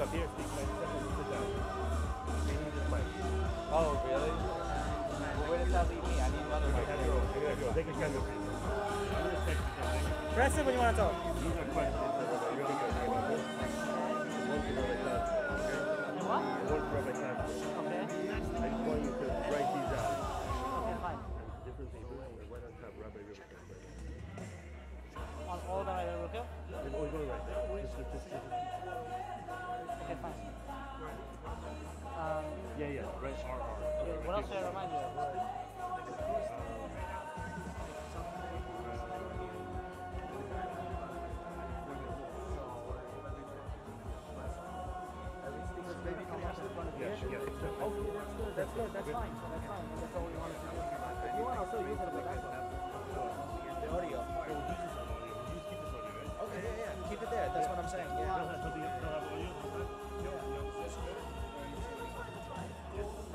up here, speak 90 seconds, and sit down. They need this mic. Oh, really? Well, where does that leave me? I need another mic. Have your own. Take your camera. Press it when you want to talk. These are questions that are really good. One for Rabbi Tab. And what? One for Rabbi Tab. Okay. I just want you to write these out. Okay, fine. Different papers, and right on top, Rabbi Ruttenberg. On all of them, I will go? And always go right there. Just. Okay, fine. Yeah, right, RR. What else should I remind you of? Yeah. Okay, that's good. That's fine. That's all we wanted to do. If you want, I'll still use it, but that's all. The audio. Okay, yeah. Keep it there. That's what I'm saying.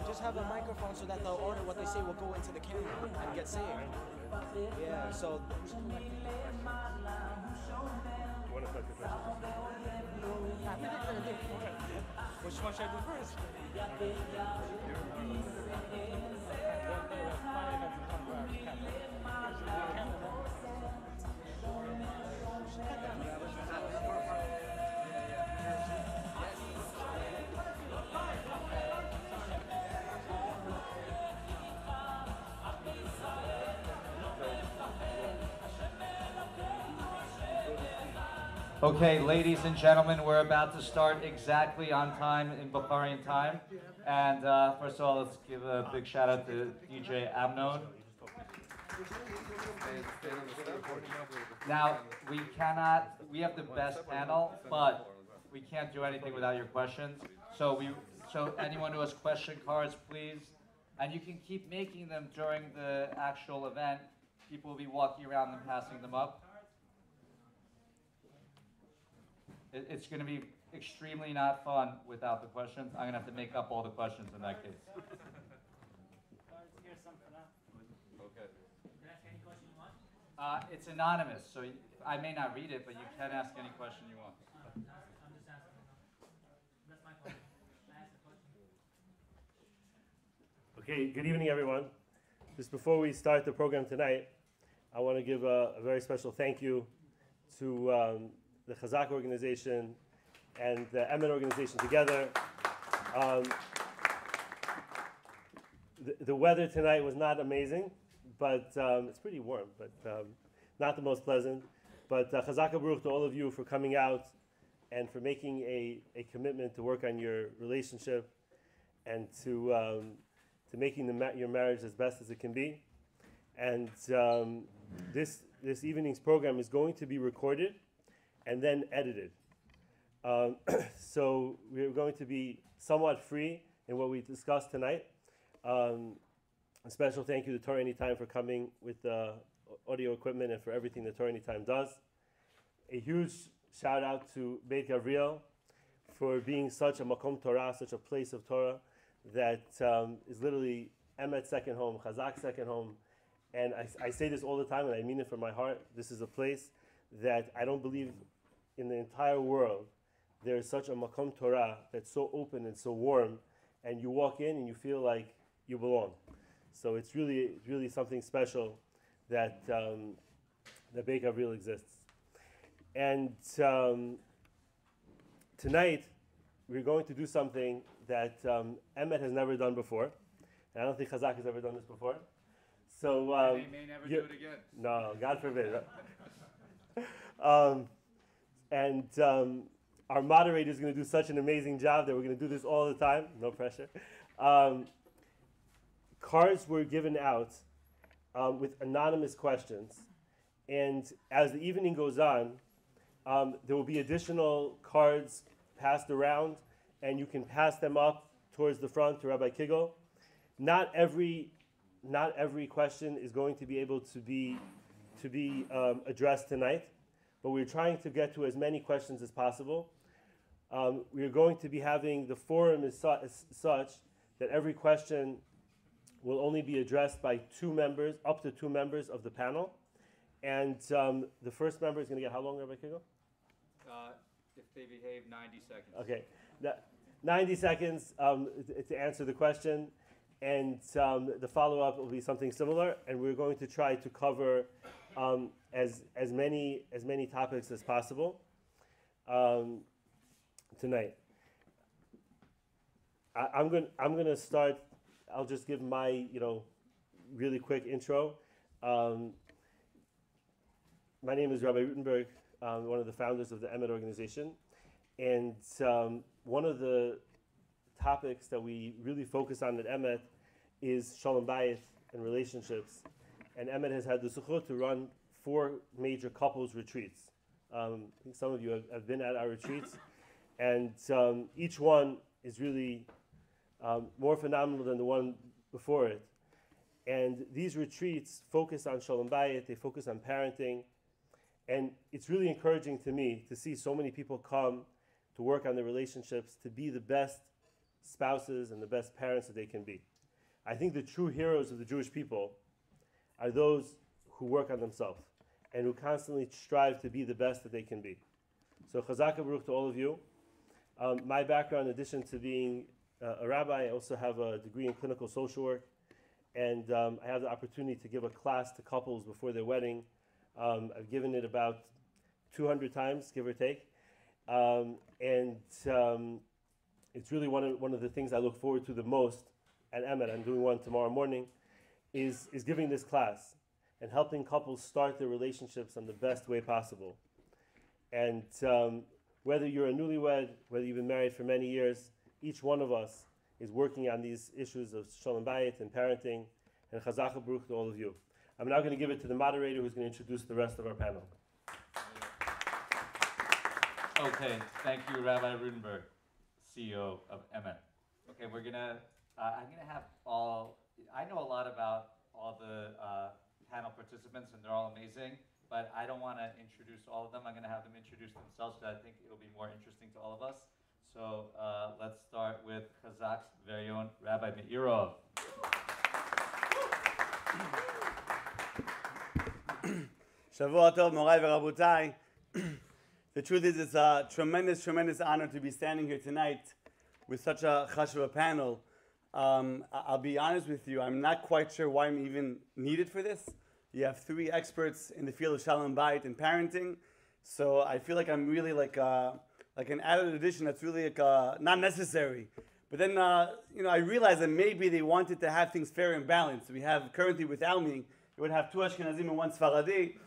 Just have a microphone so that the order, what they say, will go into the camera and get saved. Yeah, so. You want to start the question? Which one should I do first? Okay, ladies and gentlemen, we're about to start exactly on time in Baharian time. And first of all, let's give a big shout out to DJ Amnon. Now, we have the best panel, but we can't do anything without your questions. So anyone who has question cards, please. And you can keep making them during the actual event. People will be walking around and passing them up. It's going to be extremely not fun without the questions. I'm going to have to make up all the questions in that case. Here's some for now. Okay. Can I ask any question you want? It's anonymous, so I may not read it, but you can ask any question you want. I'm just asking. That's my question. Can I ask a question? Okay, good evening, everyone. Just before we start the program tonight, I want to give a very special thank you to the Chazak organization and the Emet organization together. The weather tonight was not amazing, but it's pretty warm, but not the most pleasant. But Chazak Baruch to all of you for coming out and for making a commitment to work on your relationship and to making your marriage as best as it can be. And this evening's program is going to be recorded and then edited. So we're going to be somewhat free in what we discussed tonight. A special thank you to Torah Anytime for coming with the audio equipment and for everything that Torah Anytime does. A huge shout out to Beit Gavriel for being such a Makom Torah, such a place of Torah that is literally Emet's second home, Chazak's second home. And I say this all the time and I mean it from my heart. This is a place that I don't believe in the entire world there is such a Makom Torah that's so open and so warm, and you walk in and you feel like you belong. So it's really something special that that Beit Gavriel exists. And tonight we're going to do something that Emet has never done before, and I don't think Chazak has ever done this before. So They may never do it again. No, God forbid. Our moderator is going to do such an amazing job that we're going to do this all the time. No pressure. Cards were given out with anonymous questions. And as the evening goes on, there will be additional cards passed around, and you can pass them up towards the front to Rabbi Kigel. Not every question is going to be able to be addressed tonight, but we're trying to get to as many questions as possible. We're going to be having the forum is such that every question will only be addressed by up to two members of the panel. And the first member is going to get how long, Rabbi Kigel? If they behave, 90 seconds. Okay. 90 seconds to answer the question, and the follow-up will be something similar, and we're going to try to cover as many topics as possible tonight. I'm going to start. I'll just give my really quick intro. My name is Rabbi Ruttenberg, one of the founders of the Emet organization, and one of the topics that we really focus on at Emet is Shalom Bayit and relationships. And Emet has had the zechut to run 4 major couples retreats. I think some of you have been at our retreats, and each one is really more phenomenal than the one before it. And these retreats focus on Shalom Bayit, they focus on parenting, and it's really encouraging to me to see so many people come to work on their relationships, to be the best spouses and the best parents that they can be. I think the true heroes of the Jewish people are those who work on themselves and who constantly strive to be the best that they can be. So Chazak Baruch to all of you. My background, in addition to being a rabbi, I also have a degree in clinical social work, and I have the opportunity to give a class to couples before their wedding. I've given it about 200 times, give or take, and it's really one of the things I look forward to the most at Emet. I'm doing one tomorrow morning, is giving this class and helping couples start their relationships in the best way possible. And whether you're a newlywed, whether you've been married for many years, each one of us is working on these issues of Shalom Bayit and parenting, and Chazak Baruch to all of you. I'm now going to give it to the moderator, who's going to introduce the rest of our panel. Okay, thank you, Rabbi Ruttenberg, CEO of Emet. Okay, I'm gonna have I know a lot about all the panel participants, and they're all amazing, but I don't want to introduce all of them. I'm gonna have them introduce themselves, because I think it'll be more interesting to all of us. So let's start with Chazak's very own Rabbi Meirov. Shavua Tov, Morai v'Rabotai. The truth is, it's a tremendous, tremendous honor to be standing here tonight with such a chashuva panel. I'll be honest with you, I'm not quite sure why I'm even needed for this. You have 3 experts in the field of Shalom Bayit and parenting, so I feel like I'm really like an added addition that's really not necessary. But then, I realized that maybe they wanted to have things fair and balanced. We have currently without me, you would have 2 Ashkenazim and 1 Sfaradi,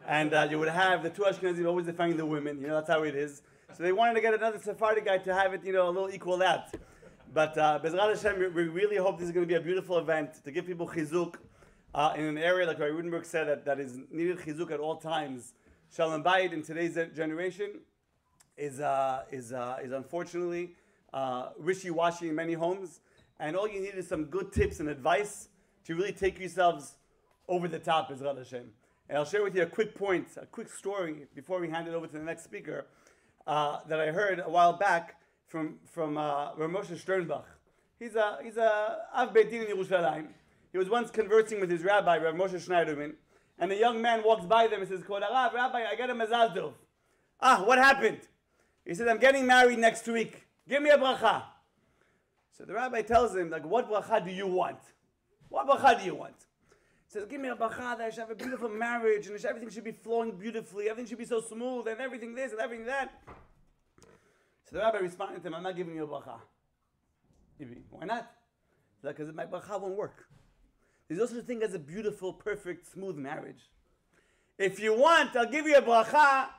and you would have the 2 Ashkenazim always defending the women. That's how it is. So they wanted to get another Sephardi guy to have it, a little equal out. But Bezrat Hashem, we really hope this is going to be a beautiful event to give people chizuk in an area like Rabbi Ruttenberg said that is needed chizuk at all times. Shalom Bayit in today's generation is unfortunately wishy-washy in many homes, and all you need is some good tips and advice to really take yourselves over the top, Bezrat Hashem. And I'll share with you a quick story before we hand it over to the next speaker that I heard a while back from Rav Moshe Sternbach. He's a Av Beit Din in Yerushalayim. He was once conversing with his rabbi, Rav Moshe Schneiderman, and a young man walks by them and says, Kvod Harav, Rabbi, I got a mazal tov. What happened? He said, I'm getting married next week. Give me a bracha. So the rabbi tells him, what bracha do you want? What bracha do you want? He says, give me a bracha that I should have a beautiful marriage, and everything should be flowing beautifully, everything should be so smooth, and everything this and everything that. So the rabbi responded to him, I'm not giving you a bracha. Why not? He's like, because my bracha won't work. There's no such thing as a beautiful, perfect, smooth marriage. If you want, I'll give you a bracha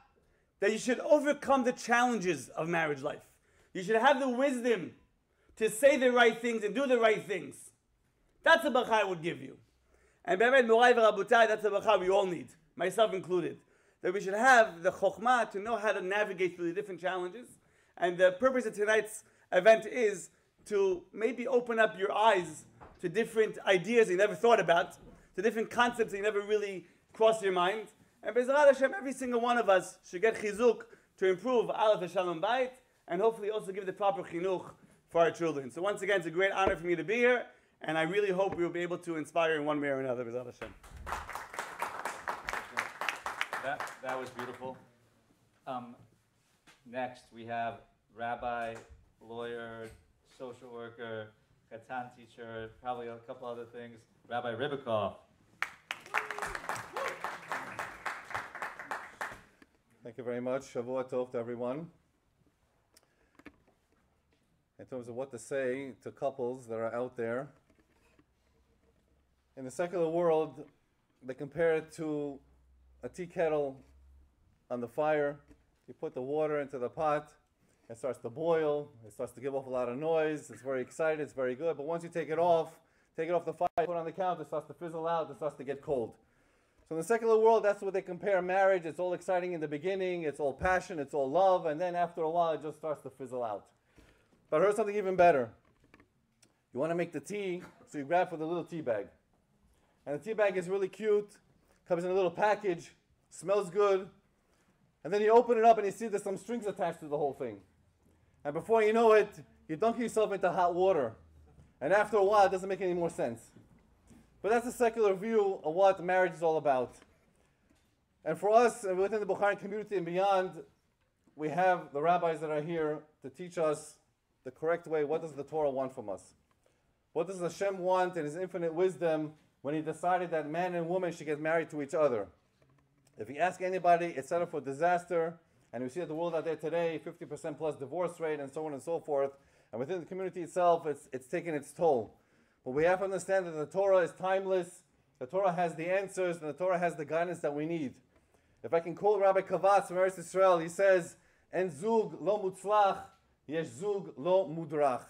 that you should overcome the challenges of marriage life. You should have the wisdom to say the right things and do the right things. That's a bracha I would give you. And Be'emet Morai v'Rabotai, that's a bracha we all need, myself included. That we should have the chokhmah to know how to navigate through the different challenges. And the purpose of tonight's event is to maybe open up your eyes to different ideas you never thought about, to different concepts that you never really crossed your mind. And Bezrat Hashem, every single one of us should get chizuk to improve Aleph and Shalom Bayit, and hopefully also give the proper chinuch for our children. So once again, it's a great honor for me to be here, and I really hope we will be able to inspire in one way or another, Bezrat Hashem. That was beautiful. Next, we have Rabbi lawyer, social worker, Katan teacher, probably a couple other things, Rabbi Ribikoff. Thank you very much. Shavua Tov to everyone. In terms of what to say to couples that are out there, in the secular world, they compare it to a tea kettle on the fire. You put the water into the pot, it starts to boil, it starts to give off a lot of noise, it's very excited, it's very good, but once you take it off the fire, put it on the counter, it starts to fizzle out, it starts to get cold. So in the secular world, that's what they compare marriage. It's all exciting in the beginning, it's all passion, it's all love, and then after a while it just starts to fizzle out. But I heard something even better. You want to make the tea, so you grab for the little tea bag. And the tea bag is really cute, comes in a little package, smells good, and then you open it up and you see there's some strings attached to the whole thing. And before you know it, you dunk yourself into hot water. And after a while, it doesn't make any more sense. But that's a secular view of what marriage is all about. And for us, within the Bukharian community and beyond, we have the rabbis that are here to teach us the correct way. What does the Torah want from us? What does Hashem want in His infinite wisdom when He decided that man and woman should get married to each other? If you ask anybody, it's set up for disaster. And we see that the world out there today, 50% plus divorce rate and so on and so forth. And within the community itself, it's taken its toll. But we have to understand that the Torah is timeless, the Torah has the answers, and the Torah has the guidance that we need. If I can quote Rabbi Kavatz from Eretz Yisrael, he says, En zug lo mutzlach, yesh zug lo mudrach.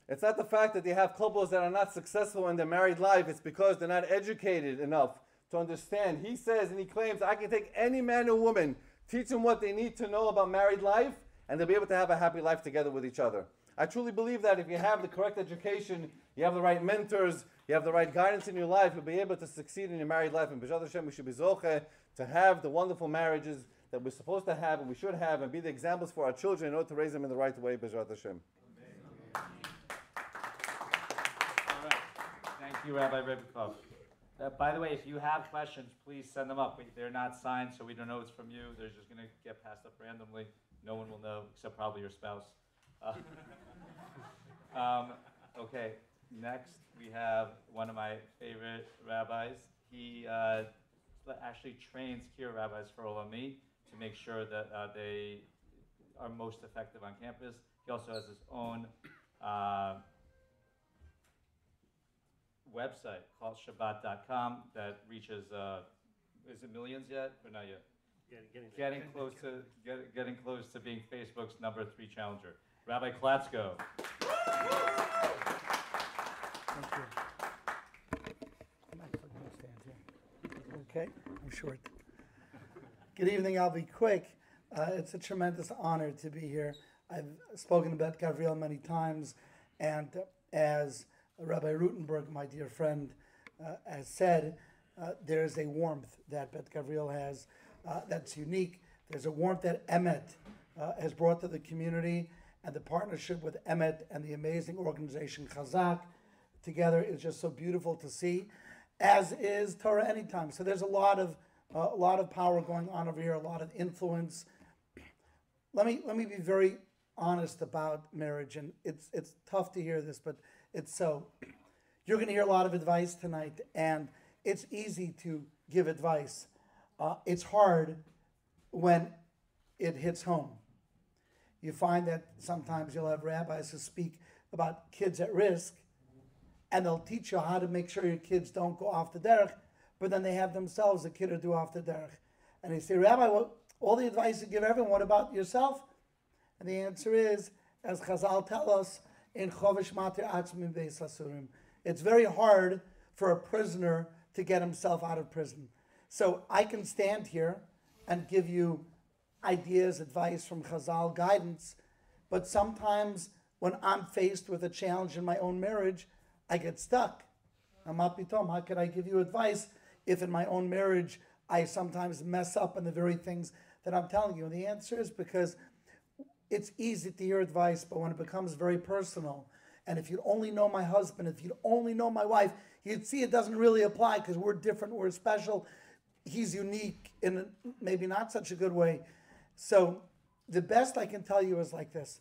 It's not the fact that you have couples that are not successful in their married life, it's because they're not educated enough to understand. He says and he claims, I can take any man or woman, teach them what they need to know about married life, and they'll be able to have a happy life together with each other. I truly believe that if you have the correct education, you have the right mentors, you have the right guidance in your life, you'll be able to succeed in your married life. And B'ezrat Hashem, we should be zocheh to have the wonderful marriages that we're supposed to have and we should have, and be the examples for our children in order to raise them in the right way. B'ezrat Hashem. All right. Thank you, Rabbi Ribikoff. By the way, if you have questions, please send them up. They're not signed, so we don't know it's from you. They're just going to get passed up randomly. No one will know, except probably your spouse. Okay, next we have one of my favorite rabbis. He actually trains Kier rabbis for Olami to make sure that they are most effective on campus. He also has his own website called Shabbat.com that reaches, is it millions yet or not yet? Getting close to being Facebook's #3 challenger. Rabbi Klatzko. Thank you. I'm actually going to stand here. Okay, I'm short. Good evening, I'll be quick. It's a tremendous honor to be here. I've spoken about Gabriel many times, and as Rabbi Ruttenberg, my dear friend, has said, there is a warmth that Bet Gabriel has that's unique. There's a warmth that Emet has brought to the community, and the partnership with Emet and the amazing organization Chazak together is just so beautiful to see, as is Torah Anytime. So there's a lot of power going on over here, a lot of influence. Let me be very honest about marriage, and it's tough to hear this, but it's so. You're going to hear a lot of advice tonight, and it's easy to give advice. It's hard when it hits home. You find that sometimes you'll have rabbis who speak about kids at risk, and they'll teach you how to make sure your kids don't go off the derech, but then they have themselves a kid or do off the derech. And they say, Rabbi, well, all the advice you give everyone, what about yourself? And the answer is, as Chazal tell us, in Chovish Matir Atzmim Beis Hasurim, it's very hard for a prisoner to get himself out of prison. So I can stand here and give you ideas, advice from Chazal, guidance, but sometimes when I'm faced with a challenge in my own marriage, I get stuck. How could I give you advice if in my own marriage I sometimes mess up in the very things that I'm telling you? And the answer is because it's easy to hear advice, but when it becomes very personal, and if you'd only know my husband, if you'd only know my wife, you'd see it doesn't really apply because we're different, we're special. He's unique in maybe not such a good way. So the best I can tell you is like this.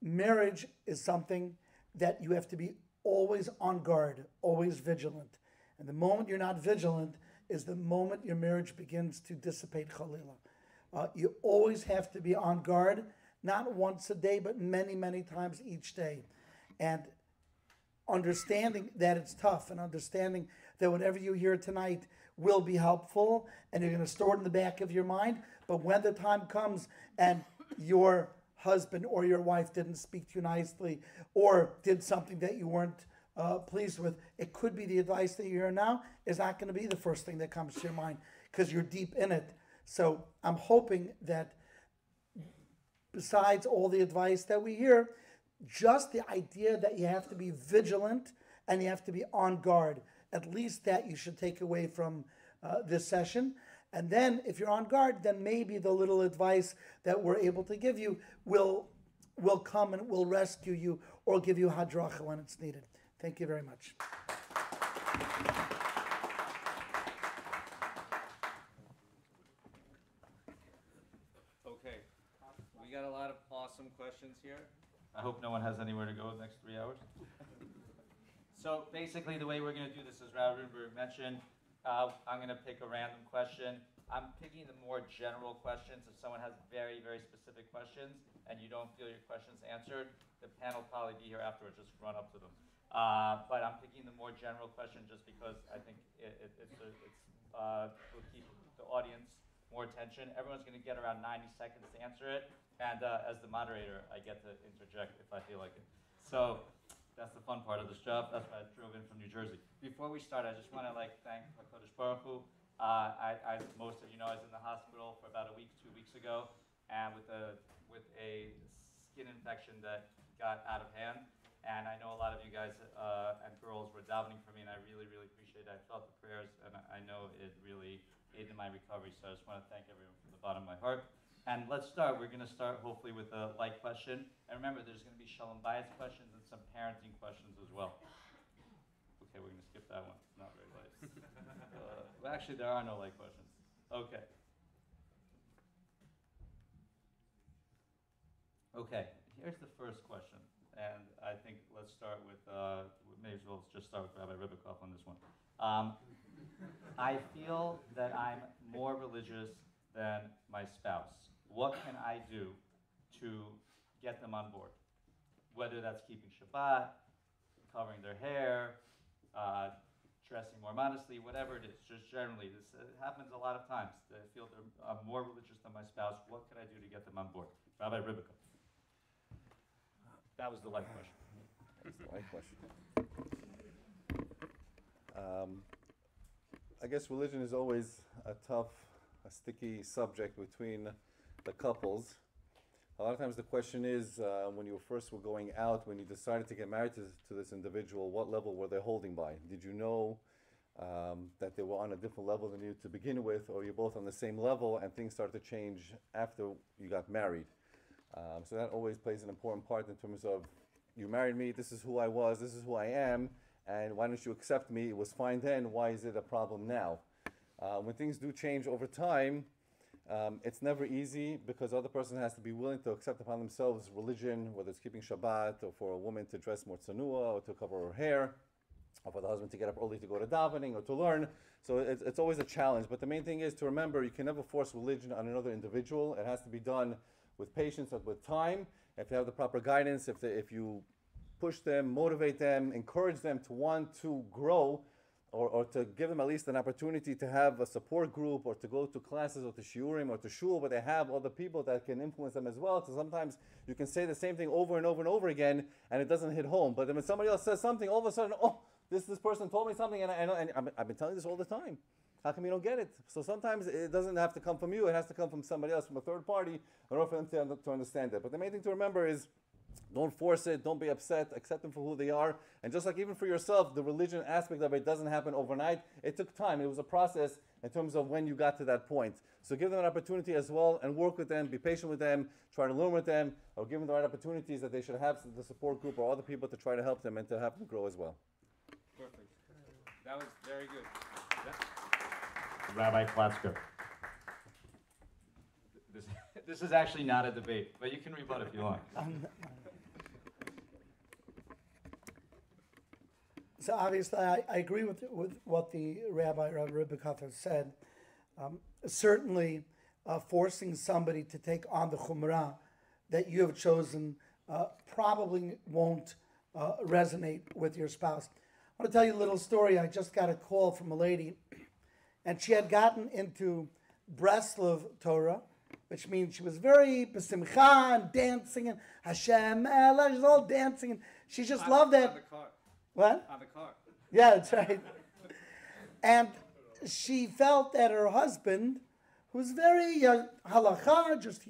marriage is something that you have to be always on guard, always vigilant. And the moment you're not vigilant is the moment your marriage begins to dissipate, Khalila. You always have to be on guard, not once a day, but many, many times each day. And understanding that it's tough and understanding that whatever you hear tonight will be helpful and you're going to store it in the back of your mind. But when the time comes and your husband or your wife didn't speak to you nicely or did something that you weren't pleased with, it could be the advice that you hear now is not going to be the first thing that comes to your mind because you're deep in it. So I'm hoping that besides all the advice that we hear, just the idea that you have to be vigilant and you have to be on guard, at least that you should take away from this session. And then if you're on guard, then maybe the little advice that we're able to give you will come and will rescue you or give you hadracha when it's needed. Thank you very much. Okay, we got a lot of awesome questions here. I hope no one has anywhere to go the next 3 hours. So basically the way we're going to do this, as Rabbi Ruttenberg mentioned, I'm going to pick a random question. I'm picking the more general questions. If someone has very, very specific questions and you don't feel your questions answered, the panel will probably be here afterwards. Just run up to them. But I'm picking the more general question just because I think will keep the audience more attention. Everyone's going to get around 90 seconds to answer it. And as the moderator, I get to interject if I feel like it. So that's the fun part of this job. That's why I drove in from New Jersey. Before we start, I just want to thank HaKadosh Baruch Hu. Most of you know I was in the hospital for about a week, 2 weeks ago, and with a skin infection that got out of hand. And I know a lot of you guys and girls were davening for me, and I really, really appreciate it. I felt the prayers, and I know it really aided my recovery. So I just want to thank everyone from the bottom of my heart. And let's start. We're going to start hopefully with a light question. And remember, there's going to be Shalom Bayit questions and some parenting questions as well. Okay, we're going to skip that one. It's not very light. Well, actually, there are no light questions. Okay. Okay, here's the first question. And I think let's start with, may as well just start with Rabbi Ribikoff on this one. I feel that I'm more religious than my spouse. What can I do to get them on board? Whether that's keeping Shabbat, covering their hair, dressing more modestly, whatever it is, just generally. This happens a lot of times. They feel they're more religious than my spouse. What can I do to get them on board? Rabbi Ribikoff. That was the light question. That's the right question. I guess religion is always a tough, a sticky subject between the couples. A lot of times the question is, when you first were going out, when you decided to get married to this individual, what level were they holding by? Did you know that they were on a different level than you to begin with, or you're both on the same level and things start to change after you got married? So that always plays an important part in terms of, you married me, this is who I was, this is who I am, and why don't you accept me? It was fine then, why is it a problem now? When things do change over time, it's never easy because the other person has to be willing to accept upon themselves religion, whether it's keeping Shabbat, or for a woman to dress more tzanua, or to cover her hair, or for the husband to get up early to go to davening or to learn. So it's always a challenge. But the main thing is to remember, you can never force religion on another individual. It has to be done with patience and with time. If you have the proper guidance, if you push them, motivate them, encourage them to want to grow, or to give them at least an opportunity to have a support group, or to go to classes, or to shiurim, or to shul, where they have other people that can influence them as well. Because sometimes you can say the same thing over and over and over again, and it doesn't hit home. But then when somebody else says something, all of a sudden, oh, this person told me something, and I've been telling this all the time. How come you don't get it? So sometimes it doesn't have to come from you. It has to come from somebody else, from a third party, in order for them to understand it. But the main thing to remember is, don't force it. Don't be upset. Accept them for who they are. And just like even for yourself, the religion aspect of it doesn't happen overnight. It took time. It was a process in terms of when you got to that point. So give them an opportunity as well, and work with them. Be patient with them. Try to learn with them, or give them the right opportunities that they should have, the support group or other people to try to help them and to help them grow as well. Perfect. That was very good. Rabbi Platzker. This is actually not a debate, but you can rebut if you want. So obviously, I agree with what the Rabbi Ruttenberg said. Certainly, forcing somebody to take on the chumrah that you have chosen probably won't resonate with your spouse. I want to tell you a little story. I just got a call from a lady, and she had gotten into Breslov Torah, which means she was very besimcha and dancing and Hashem, Elah, she's all dancing, and she just loved that. On the car. What? On the car. Yeah, that's right. And she felt that her husband, who's very halakha, just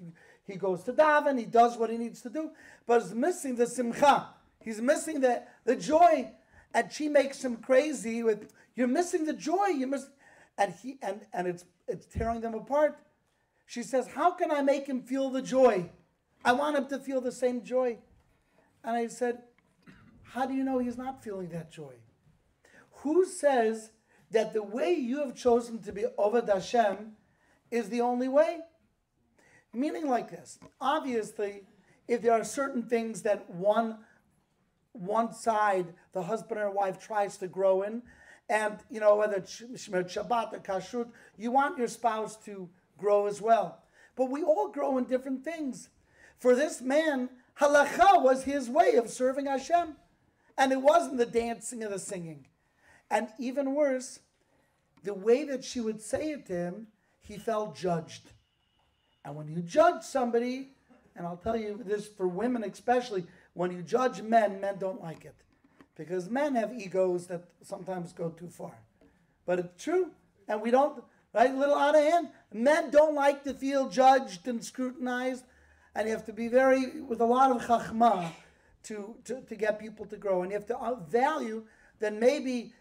he goes to daven, he does what he needs to do, but is missing the simcha. He's missing the joy, and she makes him crazy with, "You're missing the joy. You miss," and it's tearing them apart. She says, "How can I make him feel the joy? I want him to feel the same joy." And I said, "How do you know he's not feeling that joy? Who says that the way you have chosen to be Oved Hashem is the only way?" Meaning like this. Obviously, if there are certain things that one side, the husband or wife, tries to grow in, and whether it's Shabbat or Kashrut, you want your spouse to grow as well. But we all grow in different things. For this man, halakha was his way of serving Hashem. And it wasn't the dancing and the singing. And even worse, the way that she would say it to him, he felt judged. And when you judge somebody, and I'll tell you this for women especially, when you judge men don't like it. Because men have egos that sometimes go too far. But it's true. And we don't, right, a little out of hand. Men don't like to feel judged and scrutinized. And you have to be with a lot of chachma to get people to grow. And you have to value that maybe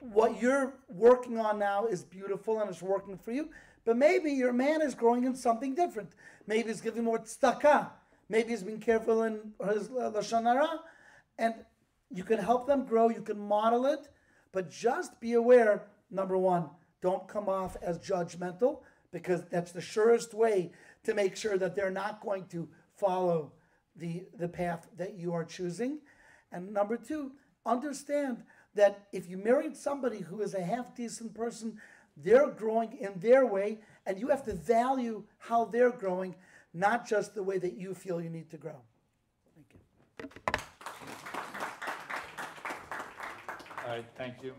what you're working on now is beautiful and it's working for you. But maybe your man is growing in something different. Maybe he's giving more tzedakah. Maybe he's being careful in his lashon hara. And you can help them grow. You can model it. But just be aware, number one, don't come off as judgmental, because that's the surest way to make sure that they're not going to follow the path that you are choosing. And number two, understand that if you married somebody who is a half-decent person, they're growing in their way, and you have to value how they're growing, not just the way that you feel you need to grow. Thank you. All right, thank you.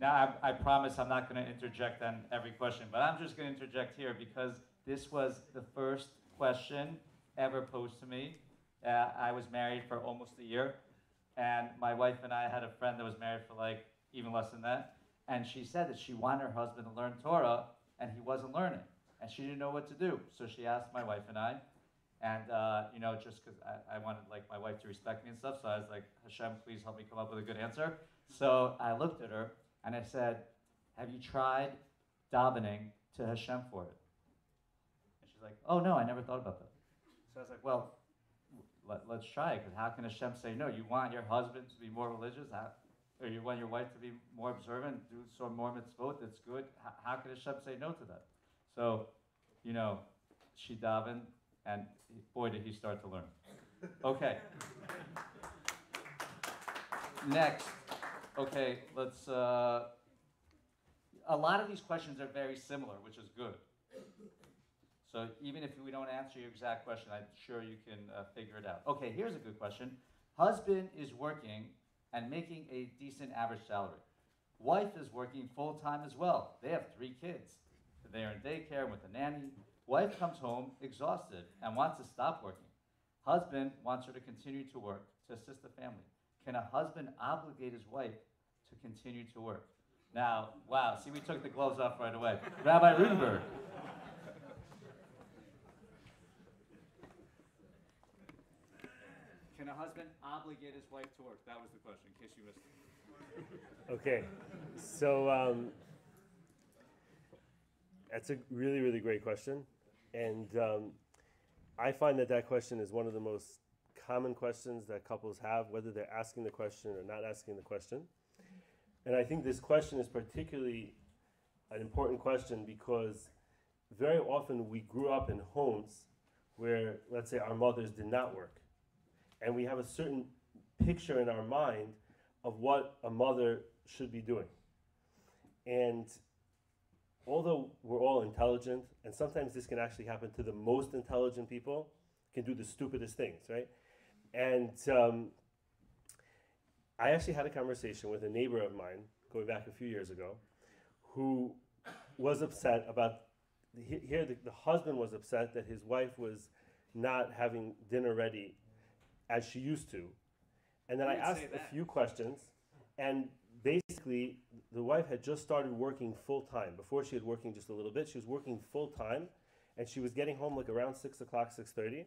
Now, I promise I'm not going to interject on every question, but I'm just going to interject here because this was the first question ever posed to me. I was married for almost a year, and my wife and I had a friend that was married for like even less than that, and she said that she wanted her husband to learn Torah, and he wasn't learning, and she didn't know what to do. So she asked my wife and I, and just because I wanted like my wife to respect me and stuff, so I was like, Hashem, please help me come up with a good answer. So I looked at her, and I said, have you tried davening to Hashem for it? And she's like, oh no, I never thought about that. So I was like, well, let's try it, because how can Hashem say no? You want your husband to be more religious, or you want your wife to be more observant, do some more mitzvot, that's good. How can Hashem say no to that? So, she davened, and boy, did he start to learn. Okay. Next. Okay, let's, a lot of these questions are very similar, which is good. So even if we don't answer your exact question, I'm sure you can figure it out. Okay, here's a good question. Husband is working and making a decent average salary. Wife is working full-time as well. They have 3 kids. They are in daycare with a nanny. Wife comes home exhausted and wants to stop working. Husband wants her to continue to work to assist the family. Can a husband obligate his wife to continue to work? Now, wow, see, we took the gloves off right away. Rabbi Ruttenberg. Can a husband obligate his wife to work? That was the question, in case you missed it. Okay, so that's a really, really great question. And I find that question is one of the most common questions that couples have, whether they're asking the question or not asking the question. And I think this question is particularly an important question because very often we grew up in homes where, let's say, our mothers did not work. And we have a certain picture in our mind of what a mother should be doing. And although we're all intelligent, and sometimes this can actually happen to the most intelligent people, can do the stupidest things, right? And I actually had a conversation with a neighbor of mine going back a few years ago who was upset about, the husband was upset that his wife was not having dinner ready as she used to. And then I asked a few questions, and basically the wife had just started working full time. Before she had working just a little bit, she was working full time, and she was getting home like around 6 o'clock, 6:30.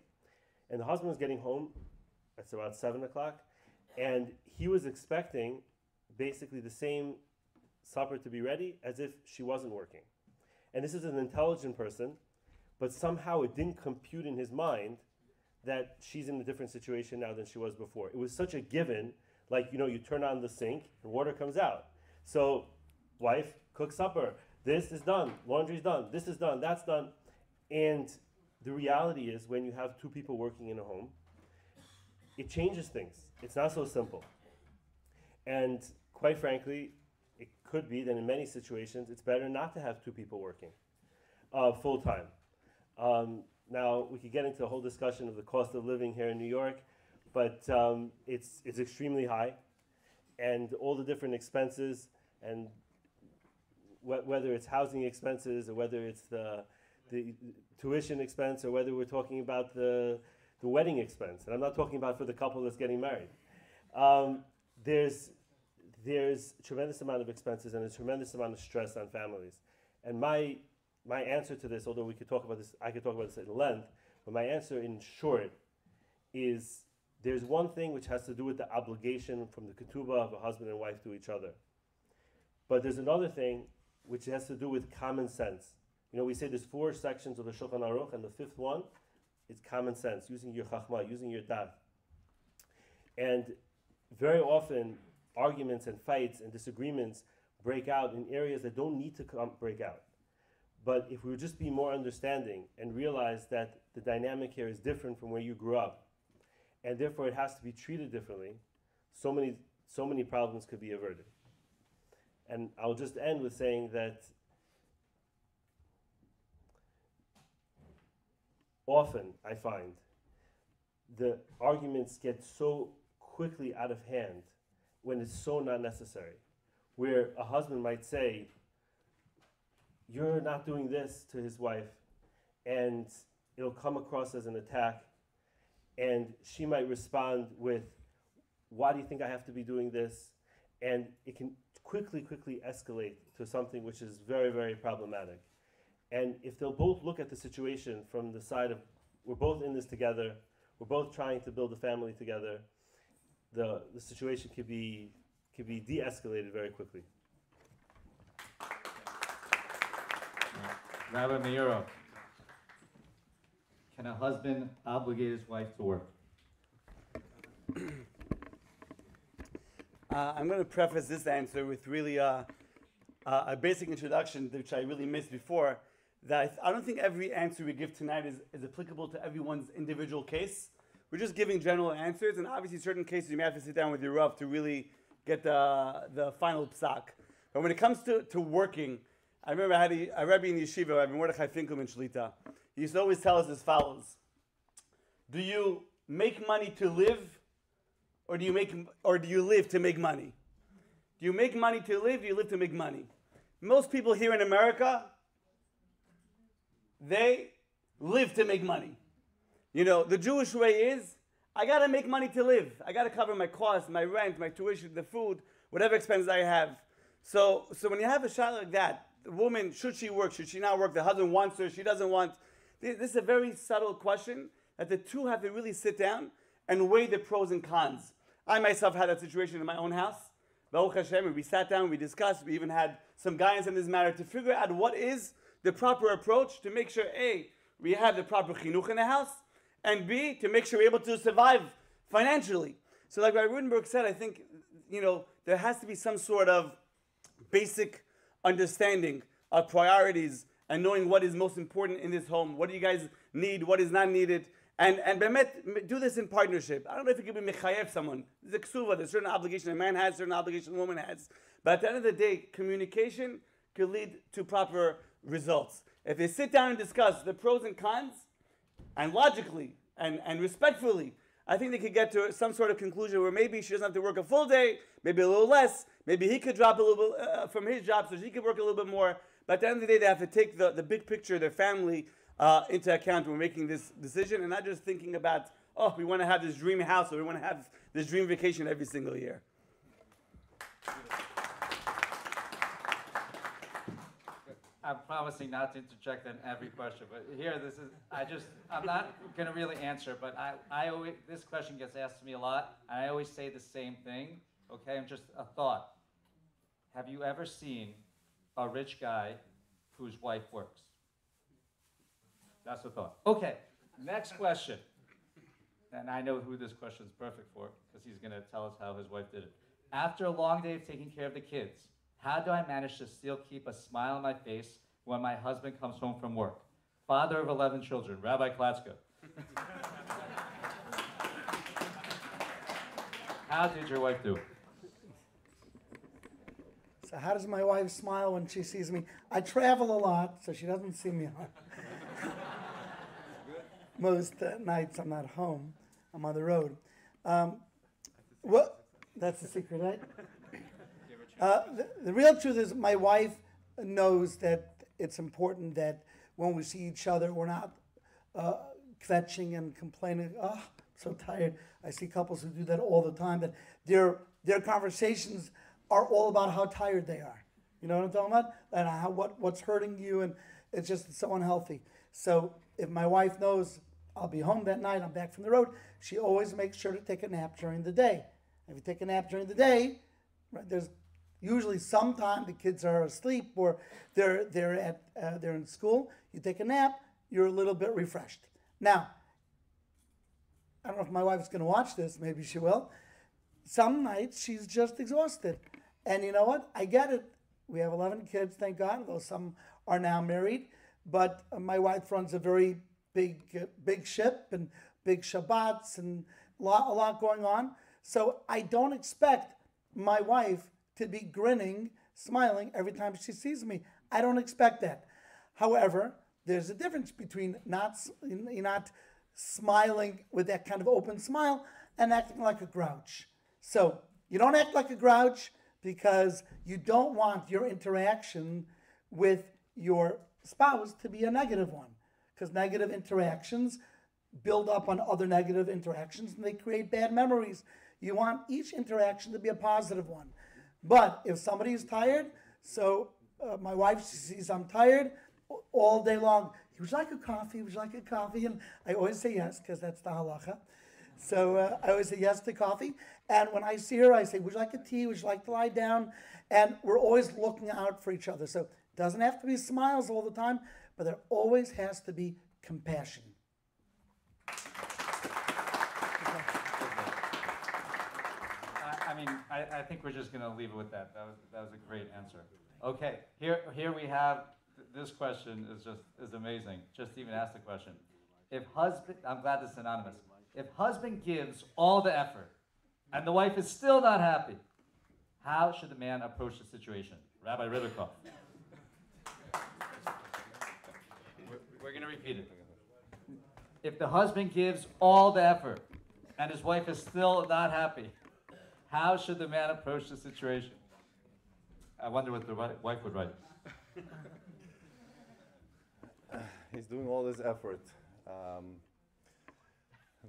And the husband was getting home, that's about 7 o'clock, and he was expecting basically the same supper to be ready as if she wasn't working. And this is an intelligent person, but somehow it didn't compute in his mind that she's in a different situation now than she was before. It was such a given, like, you turn on the sink and water comes out. So, wife, cook supper. This is done. Laundry's done. This is done. That's done. And the reality is, when you have two people working in a home, it changes things. It's not so simple. And quite frankly, it could be that in many situations, it's better not to have two people working full time. Now, we could get into a whole discussion of the cost of living here in New York, but it's extremely high, and all the different expenses, and whether it's housing expenses, or whether it's the tuition expense, or whether we're talking about the wedding expense, and I'm not talking about for the couple that's getting married. There's a tremendous amount of expenses and a tremendous amount of stress on families. And my answer to this, although I could talk about this at length, but my answer in short is there's one thing which has to do with the obligation from the ketubah of a husband and wife to each other. But there's another thing which has to do with common sense. We say there's 4 sections of the Shulchan Aruch, and the 5th one is common sense, using your chachma, using your dat. And very often, arguments and fights and disagreements break out in areas that don't need to break out. But if we would just be more understanding and realize that the dynamic here is different from where you grew up, and therefore it has to be treated differently, so many problems could be averted. And I'll just end with saying that often I find the arguments get so quickly out of hand when it's so not necessary, where a husband might say, "You're not doing this," to his wife, and it'll come across as an attack, and she might respond with, "Why do you think I have to be doing this?" And it can quickly escalate to something which is very, very problematic. And if they'll both look at the situation from the side of, we're both in this together, we're both trying to build a family together, the situation could be de-escalated very quickly. Rabbi Meira, can a husband obligate his wife to work? I'm going to preface this answer with really a basic introduction, which I really missed before, that I don't think every answer we give tonight is applicable to everyone's individual case. We're just giving general answers, and obviously certain cases you may have to sit down with your Rav to really get the final psak. But when it comes to working, I remember I had a Rebbe in Yeshiva, Rabbi Mordechai Finkelman Shlita. He used to always tell us as follows: do you make money to live, or do you live to make money? Do you make money to live, or do you live to make money? Most people here in America, they live to make money. The Jewish way is, I got to make money to live. I got to cover my costs, my rent, my tuition, the food, whatever expenses I have. So when you have a shot like that, the woman, should she work, should she not work? The husband wants her, she doesn't want. This is a very subtle question that the two have to really sit down and weigh the pros and cons. I myself had that situation in my own house. Baruch Hashem, we sat down, we discussed, we even had some guidance in this matter to figure out what is the proper approach to make sure, A, we have the proper chinuch in the house, and B, to make sure we're able to survive financially. So like Rabbi Ruttenberg said, I think, there has to be some sort of basic understanding of priorities and knowing what is most important in this home. What do you guys need? What is not needed? And bemet, do this in partnership. I don't know if you can be mechayev someone. There's a ksuva, there's a certain obligation a man has, a certain obligation a woman has. But at the end of the day, communication could lead to proper results. If they sit down and discuss the pros and cons, and logically and respectfully, I think they could get to some sort of conclusion where maybe she doesn't have to work a full day, maybe a little less, maybe he could drop a little bit from his job so she could work a little bit more. But at the end of the day, they have to take the big picture, their family, into account when we're making this decision, and not just thinking about, oh, we want to have this dream house or we want to have this dream vacation every single year. I'm promising not to interject in every question, but here, I'm not going to really answer, but I always, this question gets asked to me a lot, and I always say the same thing, okay, and just a thought. Have you ever seen a rich guy whose wife works? That's the thought. Okay, next question. And I know who this question is perfect for, because he's going to tell us how his wife did it. After a long day of taking care of the kids, how do I manage to still keep a smile on my face when my husband comes home from work? Father of 11 children, Rabbi Klatsko. How did your wife do it? So how does my wife smile when she sees me? I travel a lot, so she doesn't see me most nights I'm not home. I'm on the road. That's the secret, right? The real truth is my wife knows that it's important that when we see each other, we're not kvetching and complaining, oh, I'm so tired. I see couples who do that all the time, that their conversations are all about how tired they are. You know what I'm talking about? And what's hurting you, and it's just so unhealthy. So if my wife knows I'll be home that night, I'm back from the road, she always makes sure to take a nap during the day. If you take a nap during the day, right, there's usually sometime the kids are asleep or they're in school. You take a nap, you're a little bit refreshed. Now, I don't know if my wife's going to watch this. Maybe she will. Some nights she's just exhausted, and you know what? I get it. We have 11 kids, thank God, though some are now married. But my wife runs a very big ship and big Shabbats and a lot going on. So I don't expect my wife to be grinning, smiling every time she sees me. I don't expect that. However, there's a difference between not smiling with that kind of open smile and acting like a grouch. So you don't act like a grouch because you don't want your interaction with your spouse to be a negative one, because negative interactions build up on other negative interactions and they create bad memories. You want each interaction to be a positive one. But if somebody is tired, so my wife sees I'm tired all day long, would you like a coffee? Would you like a coffee? And I always say yes, because that's the halacha. So I always say yes to coffee. And when I see her, I say, would you like a tea? Would you like to lie down? And we're always looking out for each other. So it doesn't have to be smiles all the time, but there always has to be compassion. I think we're just going to leave it with that. That was a great answer. Okay, here we have, this question is amazing. Just even ask the question. If husband, I'm glad this is anonymous. If husband gives all the effort and the wife is still not happy, how should the man approach the situation? Rabbi Rittenberg. We're going to repeat it. If the husband gives all the effort and his wife is still not happy, how should the man approach the situation? I wonder what the wife would write. He's doing all his effort.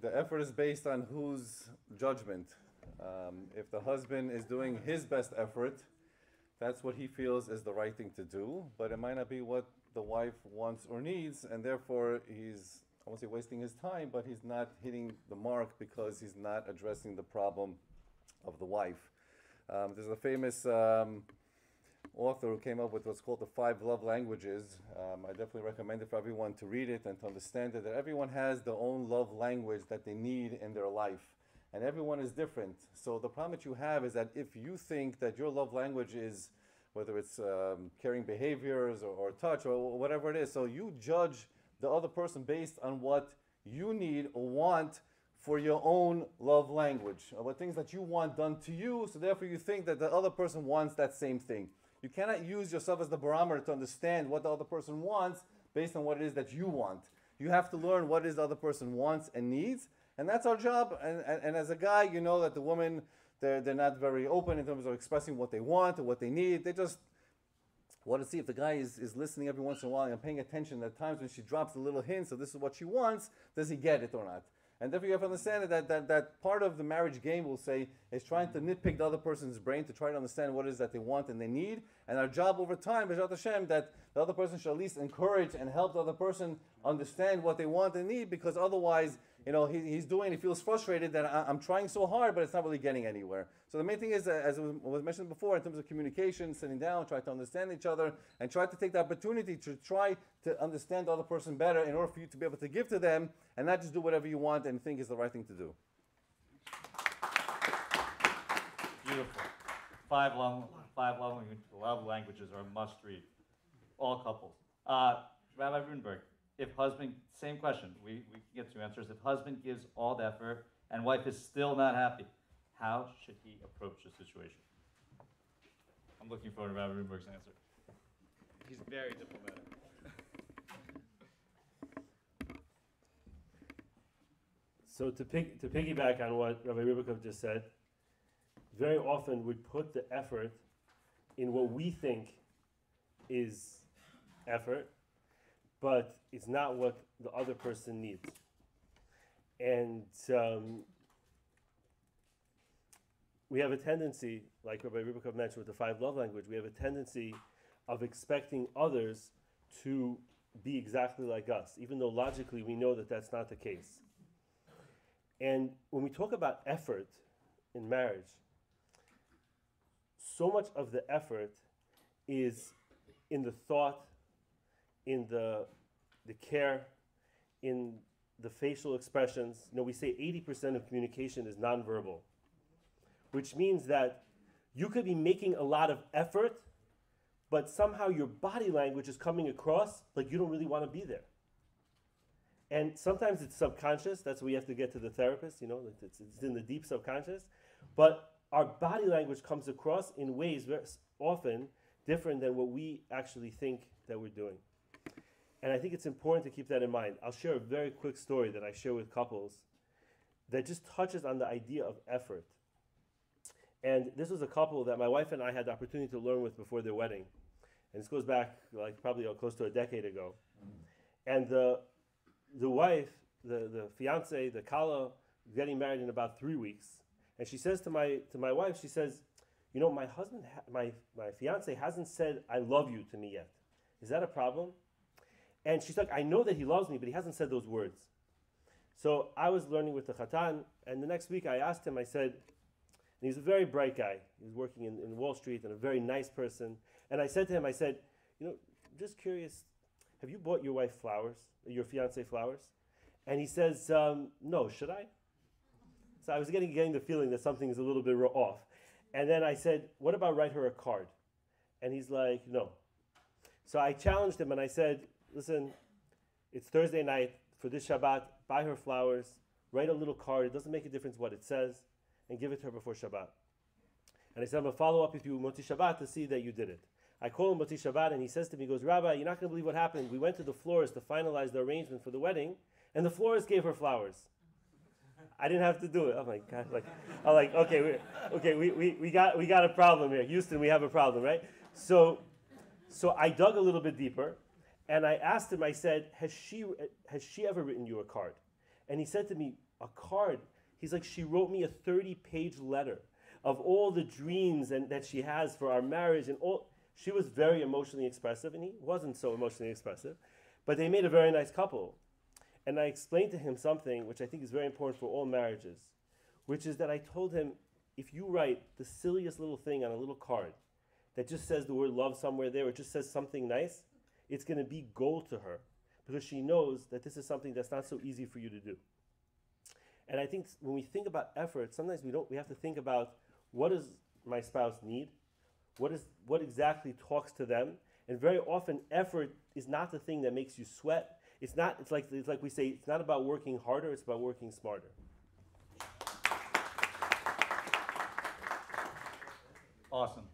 The effort is based on whose judgment. If the husband is doing his best effort, that's what he feels is the right thing to do, but it might not be what the wife wants or needs, and therefore he's, I won't say wasting his time, but he's not hitting the mark because he's not addressing the problem of the wife. There's a famous author who came up with what's called the 5 love languages. I definitely recommend it for everyone to read it and to understand it, that everyone has their own love language that they need in their life. And everyone is different. So the problem that you have is that if you think that your love language is, whether it's caring behaviors or touch or whatever it is, so you judge the other person based on what you need or want for your own love language, or what things that you want done to you, so therefore you think that the other person wants that same thing. You cannot use yourself as the barometer to understand what the other person wants based on what it is that you want. You have to learn what it is the other person wants and needs, and that's our job. And as a guy, you know that the women, they're not very open in terms of expressing what they want or what they need. They just want to see if the guy is listening every once in a while and paying attention. At times when she drops a little hint, so this is what she wants, does he get it or not? And therefore you have to understand that part of the marriage game, we'll say, is trying to nitpick the other person's brain to try to understand what it is that they want and they need. And our job over time, B'ezrat Hashem, that the other person should at least encourage and help the other person understand what they want and need, because otherwise, you know, he feels frustrated that I'm trying so hard, but it's not really getting anywhere. So the main thing is, as was mentioned before, in terms of communication, sitting down, try to understand each other, and try to take the opportunity to try to understand the other person better in order for you to be able to give to them, and not just do whatever you want and think is the right thing to do. Beautiful. Five love languages are a must read. All couples. Rabbi Ruttenberg, if husband, same question, we can get two answers. If husband gives all the effort and wife is still not happy, how should he approach the situation? I'm looking forward to Rabbi Ruttenberg's answer. He's very diplomatic. So to piggyback on what Rabbi Ruttenberg just said, very often we put the effort in what we think is effort, but it's not what the other person needs. And we have a tendency, like Rabbi Ruttenberg mentioned with the 5 love language, we have a tendency of expecting others to be exactly like us, even though logically we know that that's not the case. And when we talk about effort in marriage, so much of the effort is in the thought, in the care, in the facial expressions. You know, we say 80% of communication is nonverbal, which means that you could be making a lot of effort, but somehow your body language is coming across like you don't really want to be there. And sometimes it's subconscious. That's where we have to get to the therapist, you know, it's in the deep subconscious. But our body language comes across in ways very often different than what we actually think that we're doing. And I think it's important to keep that in mind. I'll share a very quick story that I share with couples that just touches on the idea of effort. And this was a couple that my wife and I had the opportunity to learn with before their wedding. And this goes back like probably close to a decade ago. And the wife, the fiance, the kala, getting married in about 3 weeks. And she says to my wife, she says, you know, my husband, my fiance hasn't said I love you to me yet. Is that a problem? And she's like, I know that he loves me, but he hasn't said those words. So I was learning with the Khatan, and the next week I asked him, I said, and he's a very bright guy. He was working in Wall Street and a very nice person. And I said to him, I said, you know, just curious, have you bought your wife flowers, your fiance flowers? And he says, no, should I? So I was getting the feeling that something is a little bit off. And then I said, what about write her a card? And he's like, no. So I challenged him and I said, listen, it's Thursday night for this Shabbat, buy her flowers, write a little card, it doesn't make a difference what it says, and give it to her before Shabbat. And I said, I'm going to follow up with you Moti Shabbat to see that you did it. I call him Moti Shabbat and he says to me, he goes, Rabbi, you're not going to believe what happened. We went to the florist to finalize the arrangement for the wedding, and the florist gave her flowers. I didn't have to do it. I'm like, God, we got a problem here. Houston, we have a problem, right? So I dug a little bit deeper, and I asked him, I said, has she ever written you a card? And he said to me, a card? He's like, she wrote me a 30-page letter of all the dreams and that she has for our marriage, and all. She was very emotionally expressive, and he wasn't so emotionally expressive, but they made a very nice couple. And I explained to him something which I think is very important for all marriages, which is that I told him, if you write the silliest little thing on a little card that just says the word love somewhere there, or just says something nice, it's going to be gold to her, because she knows that this is something that's not so easy for you to do. And I think when we think about effort, sometimes we have to think about, what does my spouse need? What exactly talks to them? And very often effort is not the thing that makes you sweat. It's not. It's like we say. It's not about working harder. It's about working smarter. Awesome.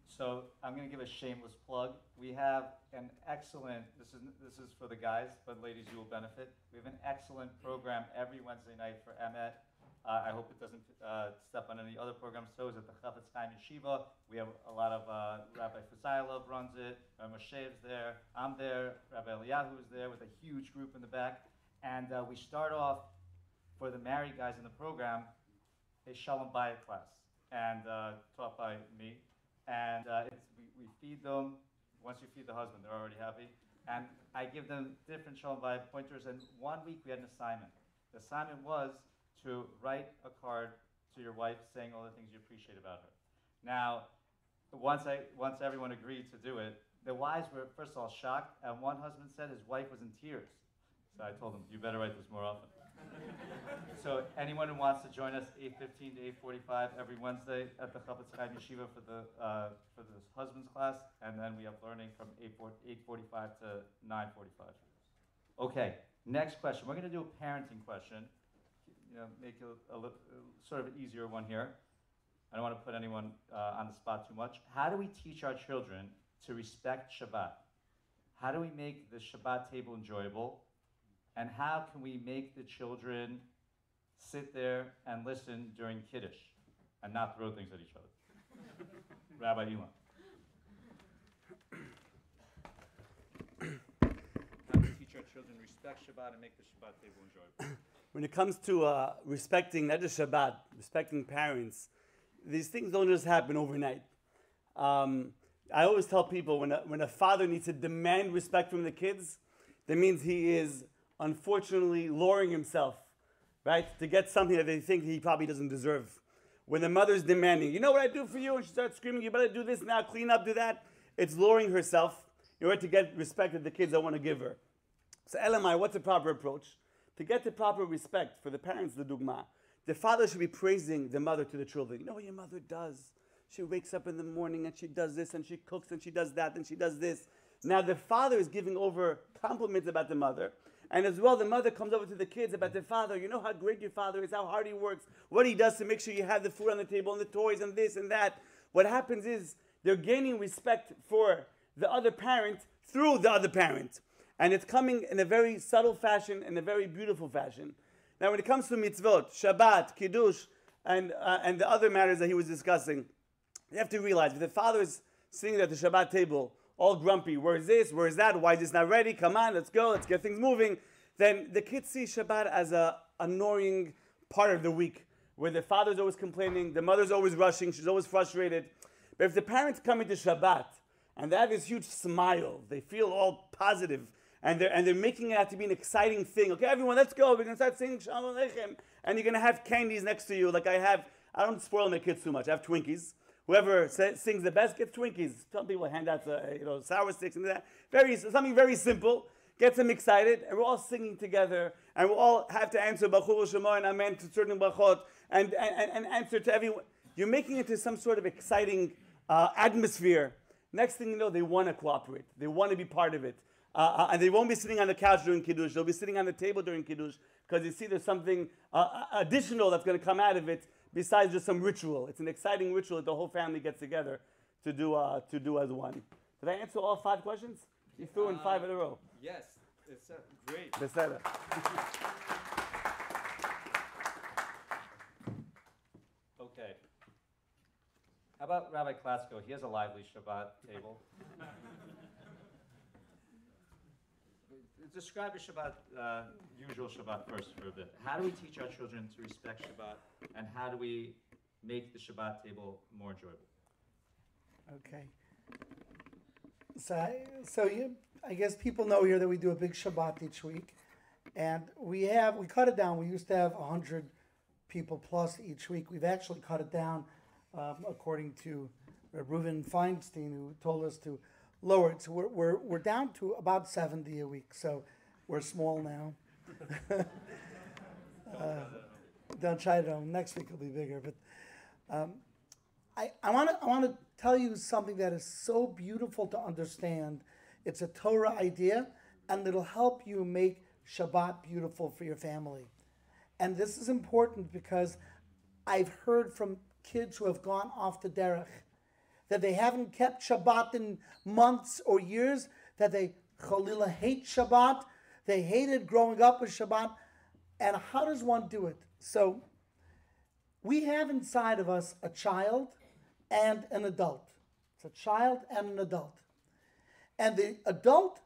So I'm going to give a shameless plug. We have an excellent, this is for the guys, but ladies, you will benefit. We have an excellent program every Wednesday night for Emet. I hope it doesn't step on any other programs' toes at the Chafetz Chaim Yeshiva. We have a lot of, Rabbi Fazailov runs it, Moshe is there, I'm there, Rabbi Eliyahu is there with a huge group in the back. And we start off, for the married guys in the program, a Shalom Bayit class, and taught by me. And we feed them. Once you feed the husband, they're already happy. And I give them different Shalom Bayit pointers. And 1 week we had an assignment. The assignment was to write a card to your wife saying all the things you appreciate about her. Now, once everyone agreed to do it, the wives were first of all shocked, and one husband said his wife was in tears. So I told him, you better write this more often. So anyone who wants to join us 8:15 to 8:45 every Wednesday at the Chafetz Chaim Yeshiva for the husband's class, and then we have learning from 8:45 to 9:45. Okay, next question. We're going to do a parenting question. Make it a little sort of easier one here. I don't want to put anyone on the spot too much. How do we teach our children to respect Shabbat? How do we make the Shabbat table enjoyable? And how can we make the children sit there and listen during Kiddush and not throw things at each other? Rabbi Ilan. How do we teach our children respect Shabbat and make the Shabbat table enjoyable? When it comes to respecting not just Shabbat, respecting parents, these things don't just happen overnight. I always tell people when a father needs to demand respect from the kids, that means he is unfortunately lowering himself, right, to get something that they think he probably doesn't deserve. When the mother's demanding, you know what I do for you? And she starts screaming, you better do this now, clean up, do that. It's lowering herself in order to get respect that the kids don't want to give her. So Elamai, what's the proper approach? To get the proper respect for the parents, the dugma, the father should be praising the mother to the children. You know what your mother does? She wakes up in the morning and she does this and she cooks and she does that and she does this. Now the father is giving over compliments about the mother. And as well, the mother comes over to the kids about their father. You know how great your father is, how hard he works, what he does to make sure you have the food on the table and the toys and this and that. What happens is they're gaining respect for the other parent through the other parent. And it's coming in a very subtle fashion, in a very beautiful fashion. Now, when it comes to mitzvot, Shabbat, Kiddush, and the other matters that he was discussing, you have to realize if the father is sitting at the Shabbat table, all grumpy, where's this, where's that, why is this not ready, come on, let's go, let's get things moving, then the kids see Shabbat as an annoying part of the week, where the father's always complaining, the mother's always rushing, she's always frustrated. But if the parents come into Shabbat, and they have this huge smile, they feel all positive, and they're making it out to be an exciting thing. Okay, everyone, let's go. We're going to start singing Shalom Aleichem. And you're going to have candies next to you. Like I don't spoil my kids too much. I have Twinkies. Whoever sings the best gets Twinkies. Some people hand out sour sticks and that. Something very simple. Gets them excited. And we're all singing together. And we all have to answer Baruch Shema and Amen to certain brachot. And answer to everyone. You're making it to some sort of exciting atmosphere. Next thing you know, they want to cooperate. They want to be part of it. And they won't be sitting on the couch during Kiddush. They'll be sitting on the table during Kiddush because they see there's something additional that's going to come out of it besides just some ritual. It's an exciting ritual that the whole family gets together to do as one. Did I answer all 5 questions? You threw in 5 in a row. Yes, it's great. Beseda. Okay. How about Rabbi Klasko? He has a lively Shabbat table. Describe your Shabbat, usual Shabbat first for a bit. How do we teach our children to respect Shabbat, and how do we make the Shabbat table more enjoyable? Okay. So I guess people know here that we do a big Shabbat each week, and we cut it down. We used to have 100 people plus each week. We've actually cut it down, according to Reuven Feinstein, who told us to lower it. So we're down to about 70 a week. So we're small now. Don't try it on. Next week will be bigger. But I want to tell you something that is so beautiful to understand. It's a Torah idea and it'll help you make Shabbat beautiful for your family. And this is important because I've heard from kids who have gone off the derech that they haven't kept Shabbat in months or years, that they chalila hate Shabbat. They hated growing up with Shabbat. And how does one do it? So we have inside of us a child and an adult. It's a child and an adult. And the adult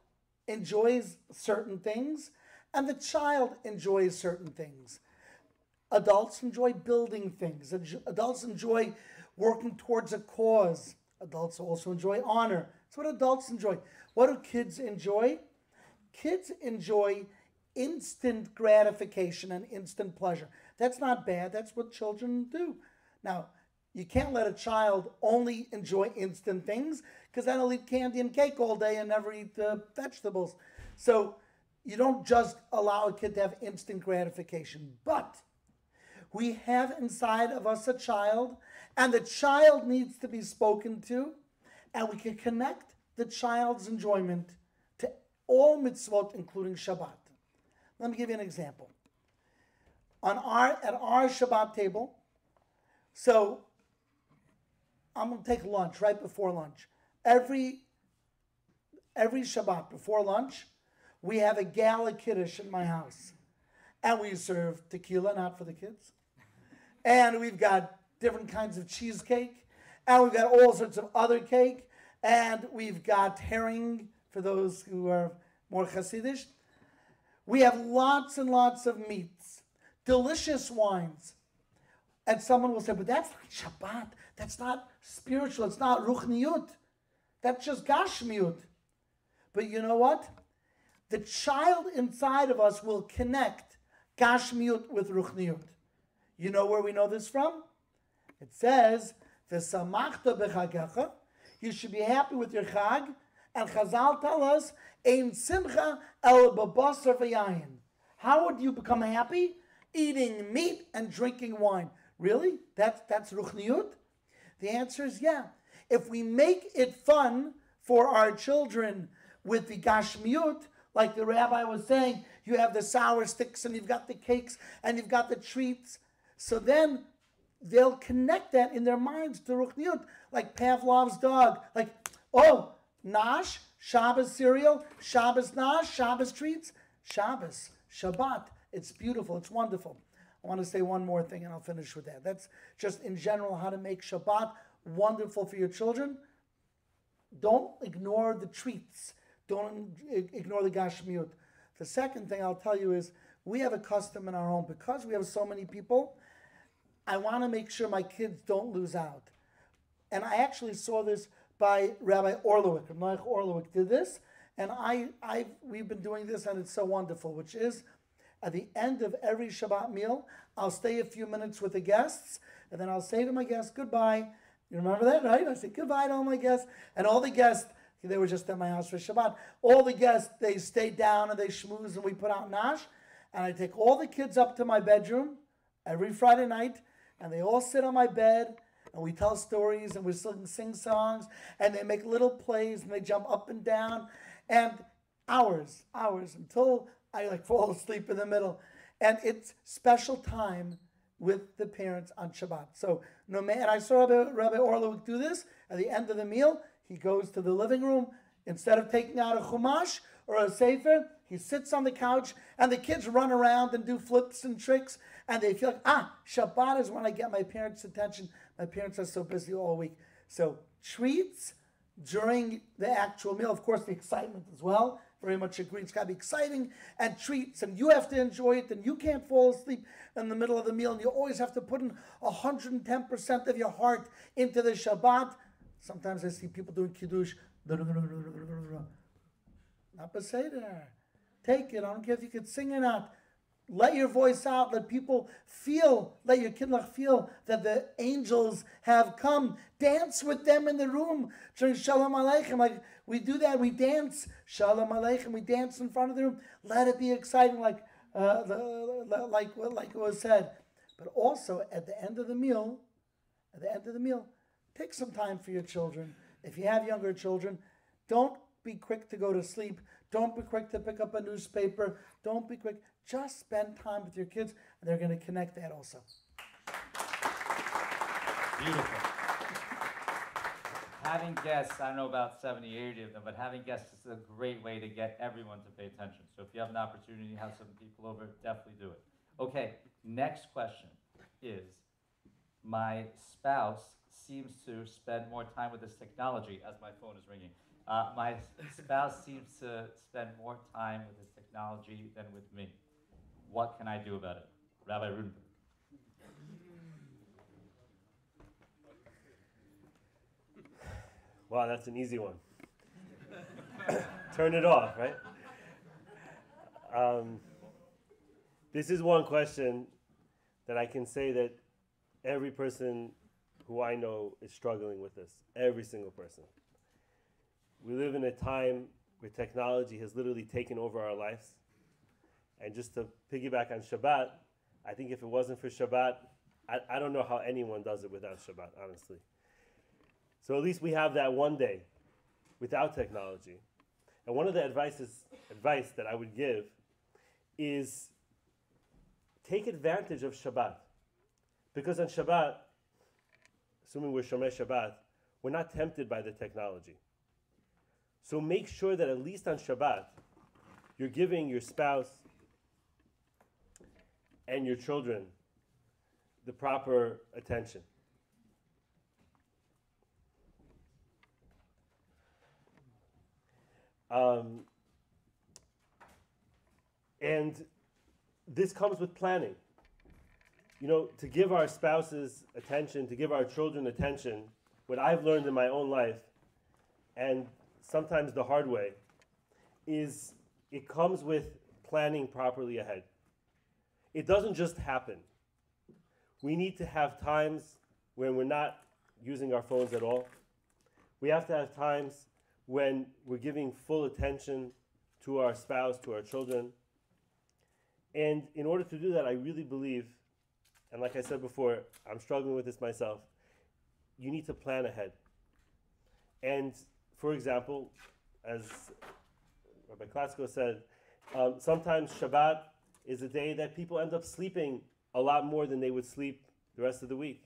enjoys certain things, and the child enjoys certain things. Adults enjoy building things. Adults enjoy working towards a cause. Adults also enjoy honor. That's what adults enjoy. What do kids enjoy? Kids enjoy instant gratification and instant pleasure. That's not bad. That's what children do. Now, you can't let a child only enjoy instant things, because then he'll eat candy and cake all day and never eat vegetables. So you don't just allow a kid to have instant gratification. But we have inside of us a child, and the child needs to be spoken to, and we can connect the child's enjoyment to all mitzvot, including Shabbat. Let me give you an example. At our Shabbat table, so I'm going to take lunch right before lunch. Every Shabbat before lunch, we have a gala kiddush in my house. And we serve tequila, not for the kids. And we've got different kinds of cheesecake. And we've got all sorts of other cake. And we've got herring for those who are more Hasidish. We have lots and lots of meats, delicious wines. And someone will say, but that's not Shabbat. That's not spiritual. It's not ruchniyut. That's just gashmiyut. But you know what? The child inside of us will connect gashmiyut with ruchniyut. You know where we know this from? It says, "V'samachta b'chagecha." You should be happy with your chag. And Chazal tell us, "Ein simcha el babasar v'yayin." How would you become happy? Eating meat and drinking wine. Really? That's ruchniyut? The answer is yeah. If we make it fun for our children with the gashmiyut, like the rabbi was saying, you have the sour sticks and you've got the cakes and you've got the treats. So then they'll connect that in their minds to ruchniyut, like Pavlov's dog. Like, oh, nash, Shabbos cereal, Shabbos nash, Shabbos treats, Shabbos, Shabbat. It's beautiful. It's wonderful. I want to say one more thing and I'll finish with that. That's just in general how to make Shabbat wonderful for your children. Don't ignore the treats. Don't ignore the gashmiyut. The second thing I'll tell you is we have a custom in our home. Because we have so many people, I want to make sure my kids don't lose out. And I actually saw this by Rabbi Orlowik. Noach Orlowik did this. And we've been doing this and it's so wonderful, which is at the end of every Shabbat meal, I'll stay a few minutes with the guests, and then I'll say to my guests, goodbye. You remember that, right? I say goodbye to all my guests. And all the guests, they were just at my house for Shabbat. All the guests, they stay down and they schmooze and we put out nash. And I take all the kids up to my bedroom every Friday night, and they all sit on my bed, and we tell stories, and we sing songs, and they make little plays, and they jump up and down, and hours, until I fall asleep in the middle. And it's special time with the parents on Shabbat. So, and I saw Rabbi Orlowik do this. At the end of the meal, he goes to the living room. Instead of taking out a chumash or a sefer, he sits on the couch, and the kids run around and do flips and tricks, and they feel like, Shabbat is when I get my parents' attention. My parents are so busy all week. So treats during the actual meal, of course, the excitement as well. Very much agree. It's got to be exciting, and treats, and you have to enjoy it, and you can't fall asleep in the middle of the meal, and you always have to put in 110% of your heart into the Shabbat. Sometimes I see people doing kiddush. Not beseder. Take it. I don't care if you can sing or not. Let your voice out. Let people feel, let your kindlach feel that the angels have come. Dance with them in the room during Shalom Aleichem. Like we do that, we dance. Shalom Aleichem, we dance in front of the room. Let it be exciting like it was said. But also at the end of the meal, take some time for your children. If you have younger children, don't be quick to go to sleep. Don't be quick to pick up a newspaper. Don't be quick. Just spend time with your kids, and they're going to connect that also. Beautiful. Having guests, I don't know about 70, 80 of them, but having guests is a great way to get everyone to pay attention. So if you have an opportunity to have some people over, definitely do it. Okay, next question is, my spouse seems to spend more time with this technology, as my phone is ringing. My spouse seems to spend more time with this technology than with me. What can I do about it? Rabbi Ruttenberg. Wow, that's an easy one. Turn it off, right? This is one question that I can say that every person who I know is struggling with this. Every single person. We live in a time where technology has literally taken over our lives. And just to piggyback on Shabbat, I think if it wasn't for Shabbat, I don't know how anyone does it without Shabbat, honestly. So at least we have that one day without technology. And one of the advice that I would give is take advantage of Shabbat. Because on Shabbat, assuming we're Shomei Shabbat, we're not tempted by the technology. So make sure that at least on Shabbat, you're giving your spouse and your children the proper attention. And this comes with planning. You know, to give our spouses attention, to give our children attention, what I've learned in my own life, and sometimes the hard way, is it comes with planning properly ahead. It doesn't just happen. We need to have times when we're not using our phones at all. We have to have times when we're giving full attention to our spouse, to our children. And in order to do that, I really believe, and like I said before, I'm struggling with this myself, you need to plan ahead. And for example, as Rabbi Klasko said, sometimes Shabbat is a day that people end up sleeping a lot more than they would sleep the rest of the week.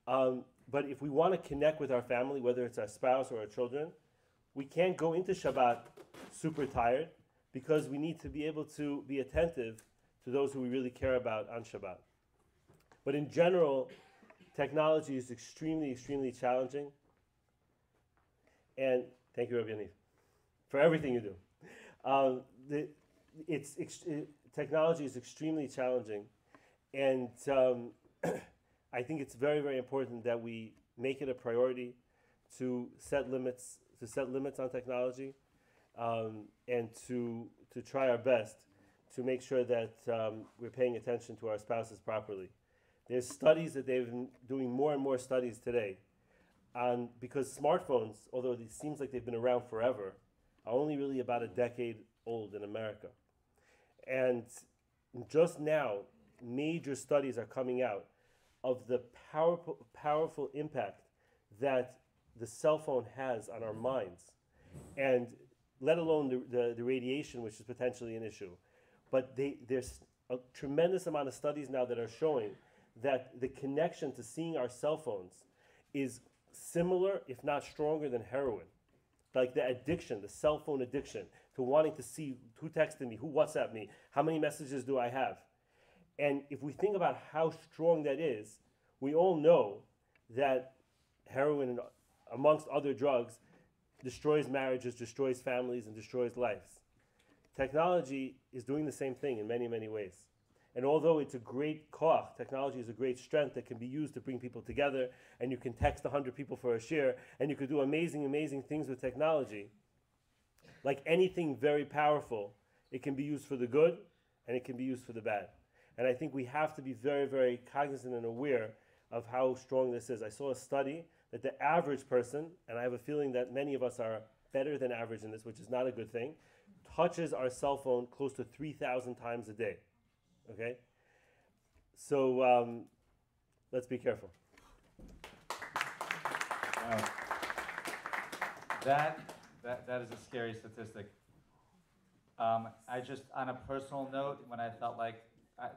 But if we want to connect with our family, whether it's our spouse or our children, we can't go into Shabbat super tired because we need to be able to be attentive to those who we really care about on Shabbat. But in general, technology is extremely, extremely challenging. And thank you, Rabbi Yaniv, for everything you do. Technology is extremely challenging. And I think it's very, very important that we make it a priority to set limits on technology, and to try our best to make sure that we're paying attention to our spouses properly. There's studies that they've been doing more and more studies today, because smartphones, although it seems like they've been around forever, are only really about a decade old in America. And just now, major studies are coming out of the powerful impact that the cell phone has on our minds, and let alone the radiation, which is potentially an issue. But there's a tremendous amount of studies now that are showing that the connection to seeing our cell phones is similar, if not stronger, than heroin. Like the addiction, the cell phone addiction, to wanting to see who texted me, who WhatsApped me, how many messages do I have. And if we think about how strong that is, we all know that heroin, amongst other drugs, destroys marriages, destroys families, and destroys lives. Technology is doing the same thing in many, many ways. And although it's a great koach, technology is a great strength that can be used to bring people together, and you can text 100 people for a share, and you could do amazing, amazing things with technology. Like anything very powerful, it can be used for the good, and it can be used for the bad. And I think we have to be very, very cognizant and aware of how strong this is. I saw a study that the average person, and I have a feeling that many of us are better than average in this, which is not a good thing, touches our cell phone close to 3,000 times a day. Okay? So let's be careful. Wow. That is a scary statistic. I just, on a personal note, when I felt like,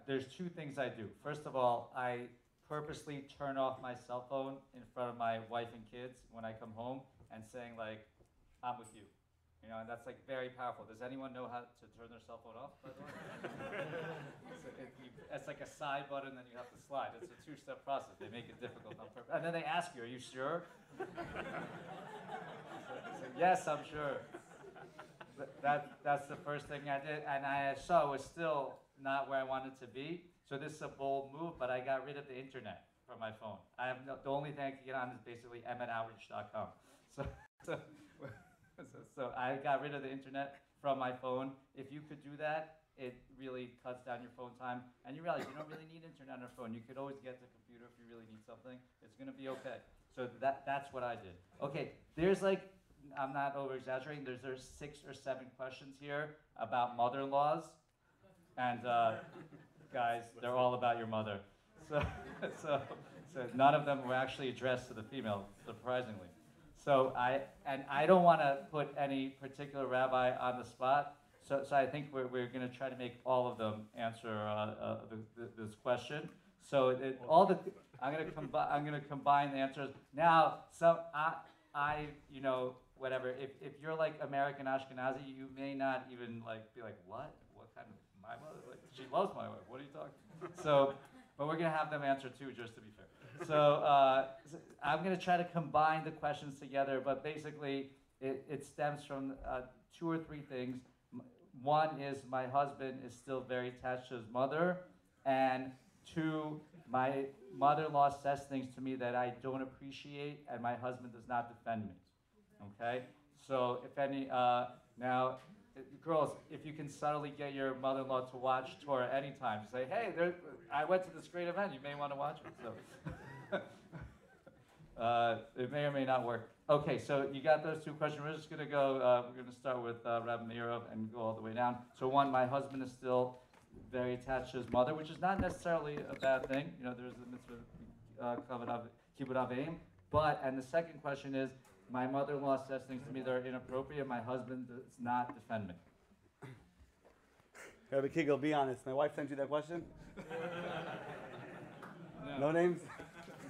there's two things I do. First of all, I purposely turn off my cell phone in front of my wife and kids when I come home and saying like, I'm with you. You know, and that's like very powerful. Does anyone know how to turn their cell phone off, by the way? It's like a side button, then you have to slide. It's a two-step process. They make it difficult on purpose. And then they ask you, are you sure? So, yes, I'm sure. That's the first thing I did. And I saw it was still not where I wanted to be. So this is a bold move, but I got rid of the internet from my phone. I have the only thing I can get on is basically emmetoutreach.com. So I got rid of the internet from my phone. If you could do that, it really cuts down your phone time. And you realize you don't really need internet on your phone. You could always get the computer if you really need something. It's going to be okay. So that's what I did. Okay, there's like, I'm not over-exaggerating, there's 6 or 7 questions here about mother-in-laws. And guys, they're all about your mother. So none of them were actually addressed to the female, surprisingly. So I don't want to put any particular rabbi on the spot. So I think we're going to try to make all of them answer this question. So I'm going to combine the answers. Now, whatever. If you're like American Ashkenazi, you may not even like be like, what kind of my mother? Like, she loves my wife. What are you talking? So, but we're going to have them answer too, just to be fair. So I'm going to try to combine the questions together, but basically it stems from 2 or 3 things. One is my husband is still very attached to his mother, and 2, my mother-in-law says things to me that I don't appreciate, and my husband does not defend me. Okay? So if any, now, girls, if you can subtly get your mother-in-law to watch Torah anytime, say, hey, I went to this great event, you may want to watch it. So it may or may not work. Okay, so you got those 2 questions. We're just going to go, we're going to start with Rabbi Meir and go all the way down. So 1, my husband is still very attached to his mother, which is not necessarily a bad thing. You know, there's the mitzvah, kibbut avim. But, and the second question is, my mother-in-law says things to me that are inappropriate. My husband does not defend me. Rabbi Kegel, be honest. My wife sent you that question? No names?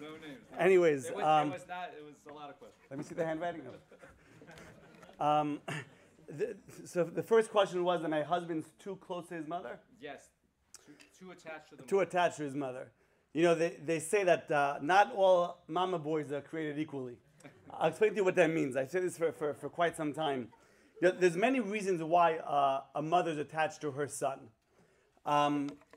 No names. Anyways. It was not, it was a lot of questions. Let me see the handwriting of it. So the first question was that my husband's too close to his mother? Yes. Too attached to the Too attached to his mother. You know, they say that not all mama boys are created equally. I'll explain to you what that means. I've said this for quite some time. There's many reasons why a mother's attached to her son.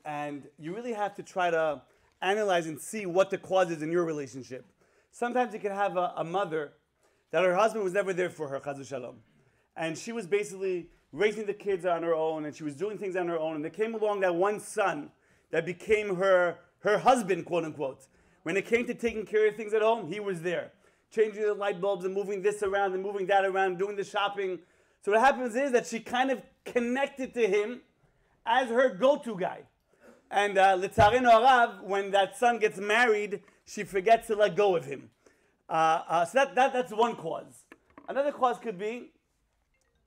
And you really have to try to analyze and see what the cause is in your relationship. Sometimes you can have a mother that her husband was never there for her, chas v'shalom. And she was basically raising the kids on her own, and she was doing things on her own. And there came along that one son that became her husband, quote unquote. When it came to taking care of things at home, he was there. Changing the light bulbs and moving this around and moving that around, doing the shopping. So what happens is that she kind of connected to him as her go-to guy. And l'tzarenu harav, when that son gets married, she forgets to let go of him. So that's one cause. Another cause could be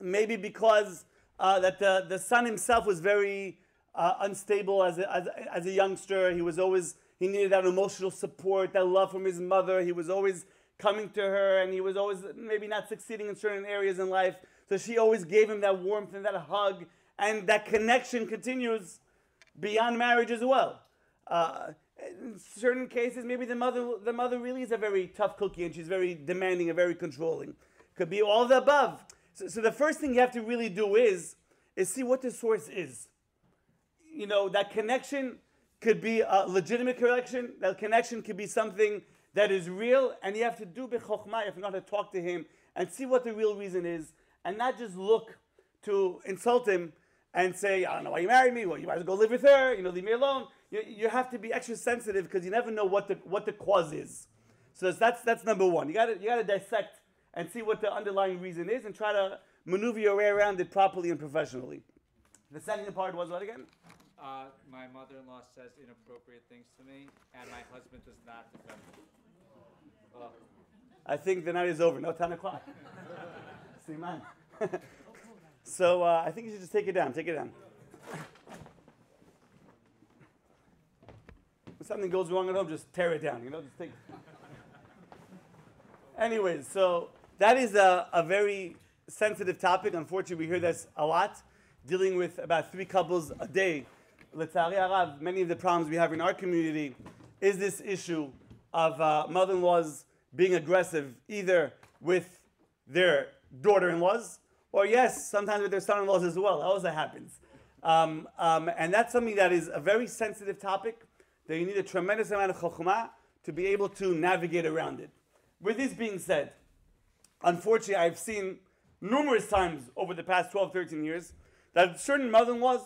maybe because that the son himself was very unstable as a youngster. He needed that emotional support, that love from his mother. He was always coming to her, and he was always maybe not succeeding in certain areas in life. So she always gave him that warmth and that hug, and that connection continues beyond marriage as well. In certain cases, maybe the mother really is a very tough cookie, and she's very demanding and very controlling. Could be all the above. So the first thing you have to really do is see what the source is. You know, that connection could be a legitimate connection. That connection could be something that is real, and you have to do b'chokhmah, if not to talk to him and see what the real reason is, and not just look to insult him and say, I don't know why you married me. Well, you might as well go live with her. You know, leave me alone. You have to be extra sensitive because you never know what the cause is. So that's number one. You gotta dissect and see what the underlying reason is and try to maneuver your way around it properly and professionally. The second part was what again? My mother-in-law says inappropriate things to me, and my husband does not defend me. I think the night is over. No 10 o'clock. See, man. So I think you should just take it down. Take it down. If something goes wrong at home, just tear it down. Just take. Anyways, so that is a very sensitive topic. Unfortunately, we hear this a lot, dealing with about 3 couples a day. L'tzari harav, many of the problems we have in our community is this issue of mother-in-laws being aggressive, either with their daughter-in-laws, or yes, sometimes with their son-in-laws as well. That also happens. And that's something that is a very sensitive topic, that you need a tremendous amount of chokhmah to be able to navigate around it. With this being said, unfortunately, I've seen numerous times over the past 12, 13 years that certain mother-in-laws,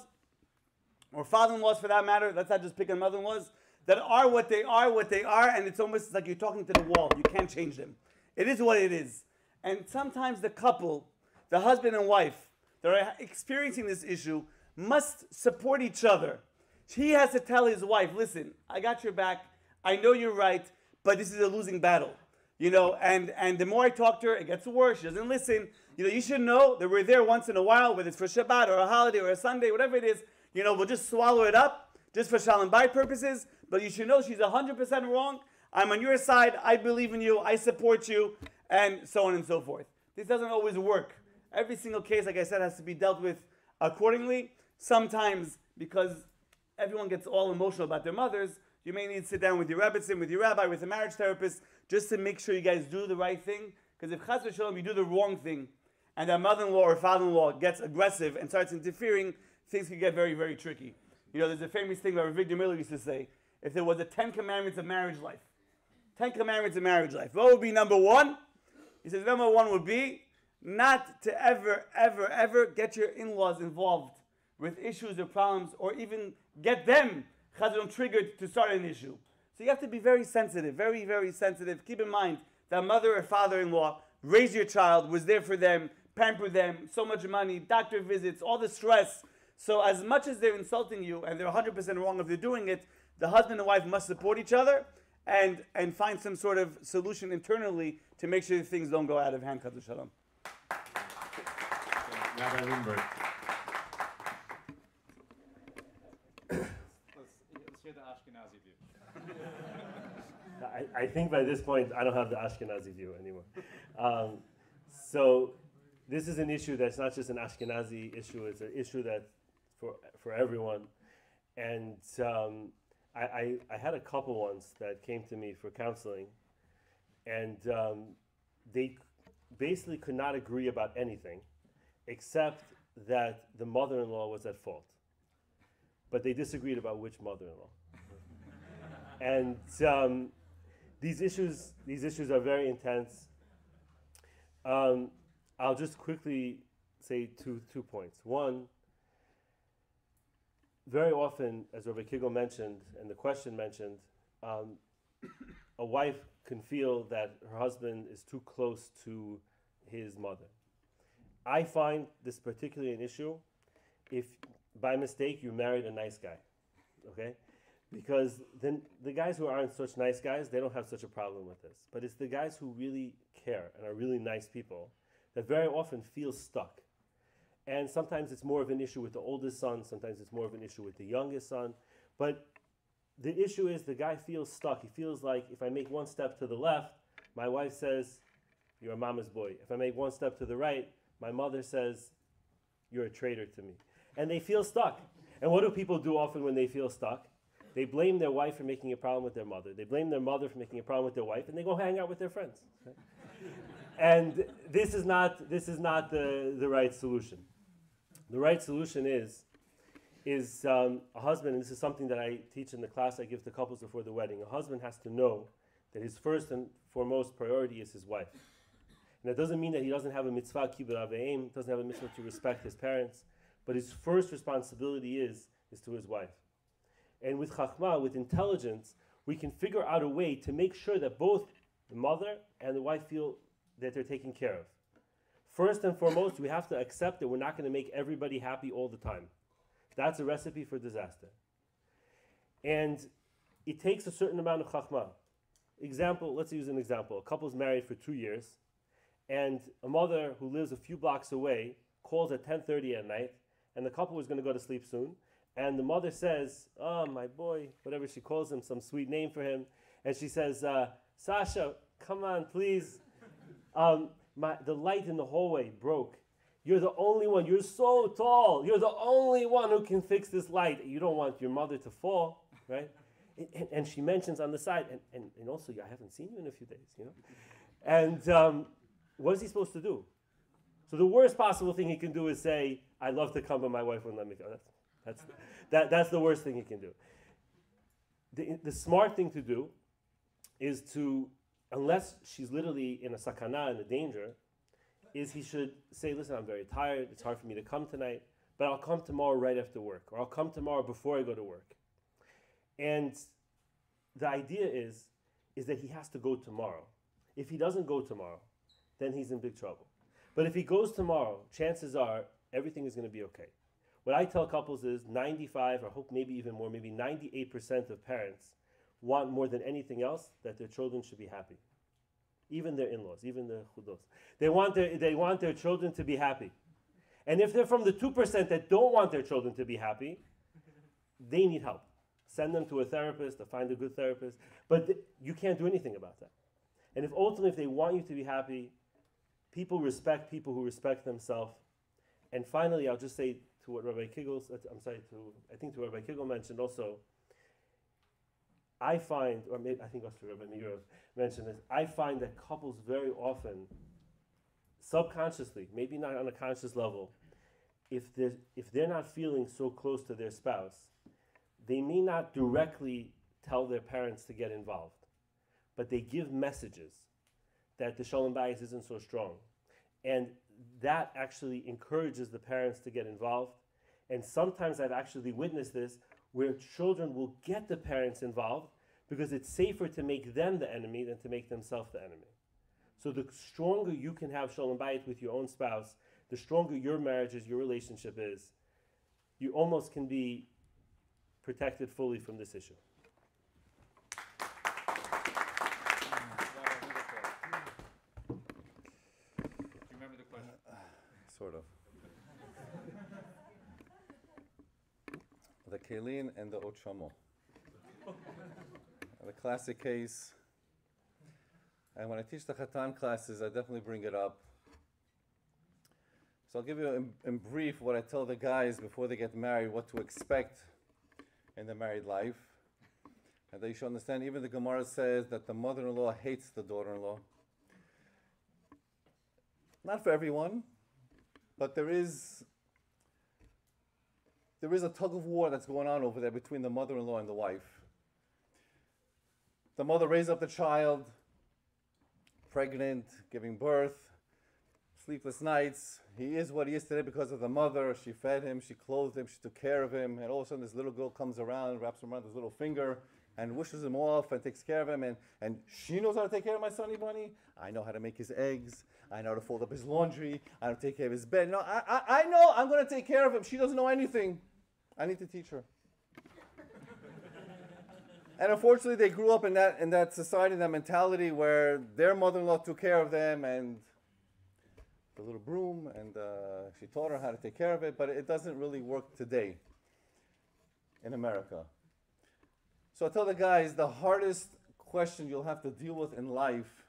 or father-in-laws for that matter, let's not just pick on mother-in-laws, that are what they are, and it's almost like you're talking to the wall. You can't change them. It is what it is. And sometimes the couple, the husband and wife, that are experiencing this issue, must support each other. He has to tell his wife, listen, I got your back, I know you're right, but this is a losing battle. And the more I talk to her, it gets worse. She doesn't listen. You should know that we're there once in a while, whether it's for Shabbat or a holiday or a Sunday, whatever it is. We'll just swallow it up, just for Shalom Bayit purposes. But you should know she's 100% wrong. I'm on your side. I believe in you. I support you, and so on and so forth. This doesn't always work. Every single case, like I said, has to be dealt with accordingly. Sometimes, because everyone gets all emotional about their mothers, you may need to sit down with your rebbitzin, with your rabbi, with a marriage therapist, just to make sure you guys do the right thing. Because if chas v'shalom you do the wrong thing, and that mother-in-law or father-in-law gets aggressive and starts interfering, things can get very, very tricky. There's a famous thing that Rabbi Miller used to say, if there was a 10 commandments of marriage life, 10 commandments of marriage life, what would be number 1? He says number 1 would be not to ever, ever, ever get your in-laws involved with issues or problems, or even get them triggered to start an issue. So you have to be very sensitive, very, very sensitive. Keep in mind that mother or father-in-law raised your child, was there for them, pampered them, so much money, doctor visits, all the stress. So as much as they're insulting you, and they're 100% wrong if they're doing it, the husband and wife must support each other and find some sort of solution internally to make sure things don't go out of hand. Chas v'shalom. Rabbi Ruttenberg. Let's hear the Ashkenazi view. I think by this point, I don't have the Ashkenazi view anymore. So this is an issue that's not just an Ashkenazi issue. It's an issue that's for everyone. And I had a couple ones that came to me for counseling. And they basically could not agree about anything except that the mother-in-law was at fault. But they disagreed about which mother-in-law. And these issues are very intense. I'll just quickly say two points. One, very often, as Rabbi Kigel mentioned, and the question mentioned, a wife can feel that her husband is too close to his mother. I find this particularly an issue if by mistake you married a nice guy, okay? Because then the guys who aren't such nice guys, they don't have such a problem with this. But it's the guys who really care and are really nice people that very often feel stuck. And sometimes it's more of an issue with the oldest son, sometimes it's more of an issue with the youngest son. But the issue is the guy feels stuck. He feels like if I make one step to the left, my wife says, you're a mama's boy. If I make one step to the right, my mother says, you're a traitor to me. And they feel stuck. And what do people do often when they feel stuck? They blame their wife for making a problem with their mother. They blame their mother for making a problem with their wife, and they go hang out with their friends. Right? And this is not the right solution. The right solution is a husband, and this is something that I teach in the class I give to couples before the wedding. A husband has to know that his first and foremost priority is his wife. And that doesn't mean that he doesn't have a mitzvah, kibbud aveim, doesn't have a mitzvah to respect his parents, but his first responsibility is to his wife. And with chachma, with intelligence, we can figure out a way to make sure that both the mother and the wife feel that they're taken care of. First and foremost, we have to accept that we're not going to make everybody happy all the time. That's a recipe for disaster. And it takes a certain amount of chachma. Let's use an example. A couple's married for 2 years, and a mother who lives a few blocks away calls at 10:30 at night, and the couple was going to go to sleep soon. And the mother says, "Oh, my boy," whatever she calls him, some sweet name for him. And she says, "Sasha, come on, please. The light in the hallway broke. You're the only one. You're so tall. You're the only one who can fix this light. You don't want your mother to fall, right?" And she mentions on the side, and also, I haven't seen you in a few days, you know. And what is he supposed to do? So the worst possible thing he can do is say, "I love to come, but my wife wouldn't let me go." That's the worst thing he can do. The smart thing to do is to, unless she's literally in a sakana, in a danger, is he should say, "Listen, I'm very tired. It's hard for me to come tonight, but I'll come tomorrow right after work, or I'll come tomorrow before I go to work." And the idea is that he has to go tomorrow. If he doesn't go tomorrow, then he's in big trouble. But if he goes tomorrow, chances are everything is going to be okay. What I tell couples is 95, or hope maybe even more, maybe 98% of parents want more than anything else that their children should be happy. Even their in-laws, even the chudos. They want their children to be happy. And if they're from the 2% that don't want their children to be happy, they need help. Send them to a therapist, or find a good therapist. But you can't do anything about that. And if ultimately, if they want you to be happy, people respect people who respect themselves. And finally, I'll just say to what Rabbi Kigel, I think Rabbi Kigel mentioned also, I find, or maybe, I think also Rabbi Meir mentioned this, I find that couples very often, subconsciously, maybe not on a conscious level, if they're not feeling so close to their spouse, they may not directly tell their parents to get involved, but they give messages that the Shalom Bayit isn't so strong. And that actually encourages the parents to get involved. And sometimes I've actually witnessed this, where children will get the parents involved because it's safer to make them the enemy than to make themselves the enemy. So the stronger you can have Shalom Bayit with your own spouse, the stronger your marriage is, your relationship is, you almost can be protected fully from this issue. Sort of. The Kelin and the Ochamo. The classic case. And when I teach the Khatan classes, I definitely bring it up. So I'll give you in brief what I tell the guys before they get married, what to expect in the married life. And that you should understand, even the Gemara says that the mother-in-law hates the daughter-in-law. Not for everyone. But there is a tug of war that's going on over there between the mother-in-law and the wife. The mother raised up the child, pregnant, giving birth, sleepless nights. He is what he is today because of the mother. She fed him, she clothed him, she took care of him, and all of a sudden this little girl comes around, wraps him around his little finger, and wishes him off and takes care of him. And she knows how to take care of my sonny bunny. I know how to make his eggs. I know how to fold up his laundry. I know how to take care of his bed. No, I know I'm going to take care of him. She doesn't know anything. I need to teach her. And unfortunately, they grew up in that society, in that mentality where their mother-in-law took care of them and the little broom, and she taught her how to take care of it. But it doesn't really work today in America. So I tell the guys, the hardest question you'll have to deal with in life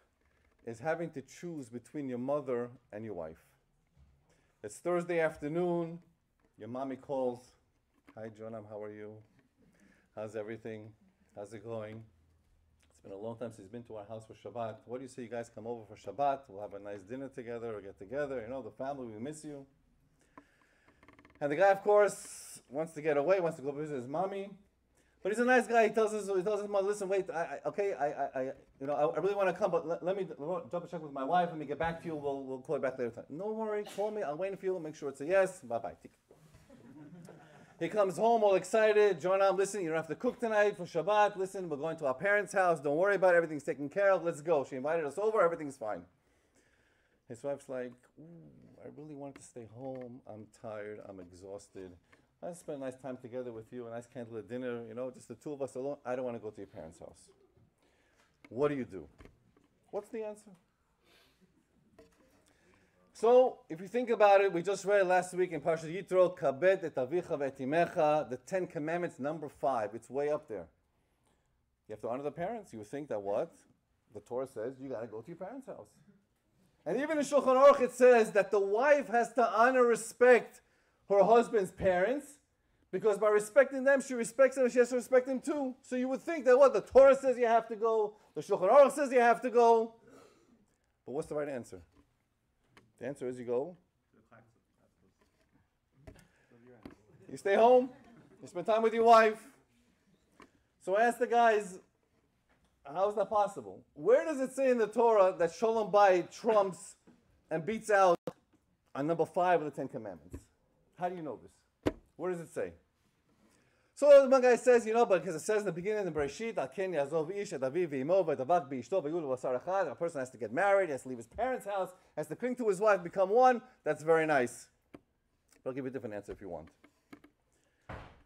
is having to choose between your mother and your wife. It's Thursday afternoon, your mommy calls, "Hi Jonam, how are you? How's everything? How's it going? It's been a long time since you've been to our house for Shabbat. What do you say you guys come over for Shabbat? We'll have a nice dinner together or get together. You know, the family, we miss you." And the guy, of course, wants to get away, wants to go visit his mommy. But he's a nice guy. He tells his mother, "Listen, wait, I really want to come, but let me double check with my wife. Let me get back to you. We'll call you back later." "No worry, call me. I'll wait for you. Make sure it's a yes. Bye-bye." He comes home all excited. "Jonam, listen, you don't have to cook tonight for Shabbat. Listen, we're going to our parents' house. Don't worry about it. Everything's taken care of. Let's go. She invited us over. Everything's fine." His wife's like, "I really wanted to stay home. I'm tired. I'm exhausted. I spent a nice time together with you, a nice candlelit dinner, just the two of us alone. I don't want to go to your parents' house." What do you do? What's the answer? So, if you think about it, we just read last week in Parshat Yitro, Kabed et avicha ve'et imecha, the 10 Commandments, number 5. It's way up there. You have to honor the parents. You would think that what? The Torah says you got to go to your parents' house. And even in Shulchan Aruch it says that the wife has to honor, respect her husband's parents, because by respecting them, she respects them and she has to respect them too. So you would think that what? The Torah says you have to go, the Shulchan Aruch says you have to go. But what's the right answer? The answer is you go. You stay home. You spend time with your wife. So I asked the guys, how is that possible? Where does it say in the Torah that Shalom Bayit trumps and beats out on number 5 of the 10 Commandments? How do you know this? Where does it say? So one guy says, but because it says in the beginning of the Bereshit, a person has to get married, has to leave his parents' house, has to cling to his wife, become one. That's very nice. But I'll give you a different answer if you want.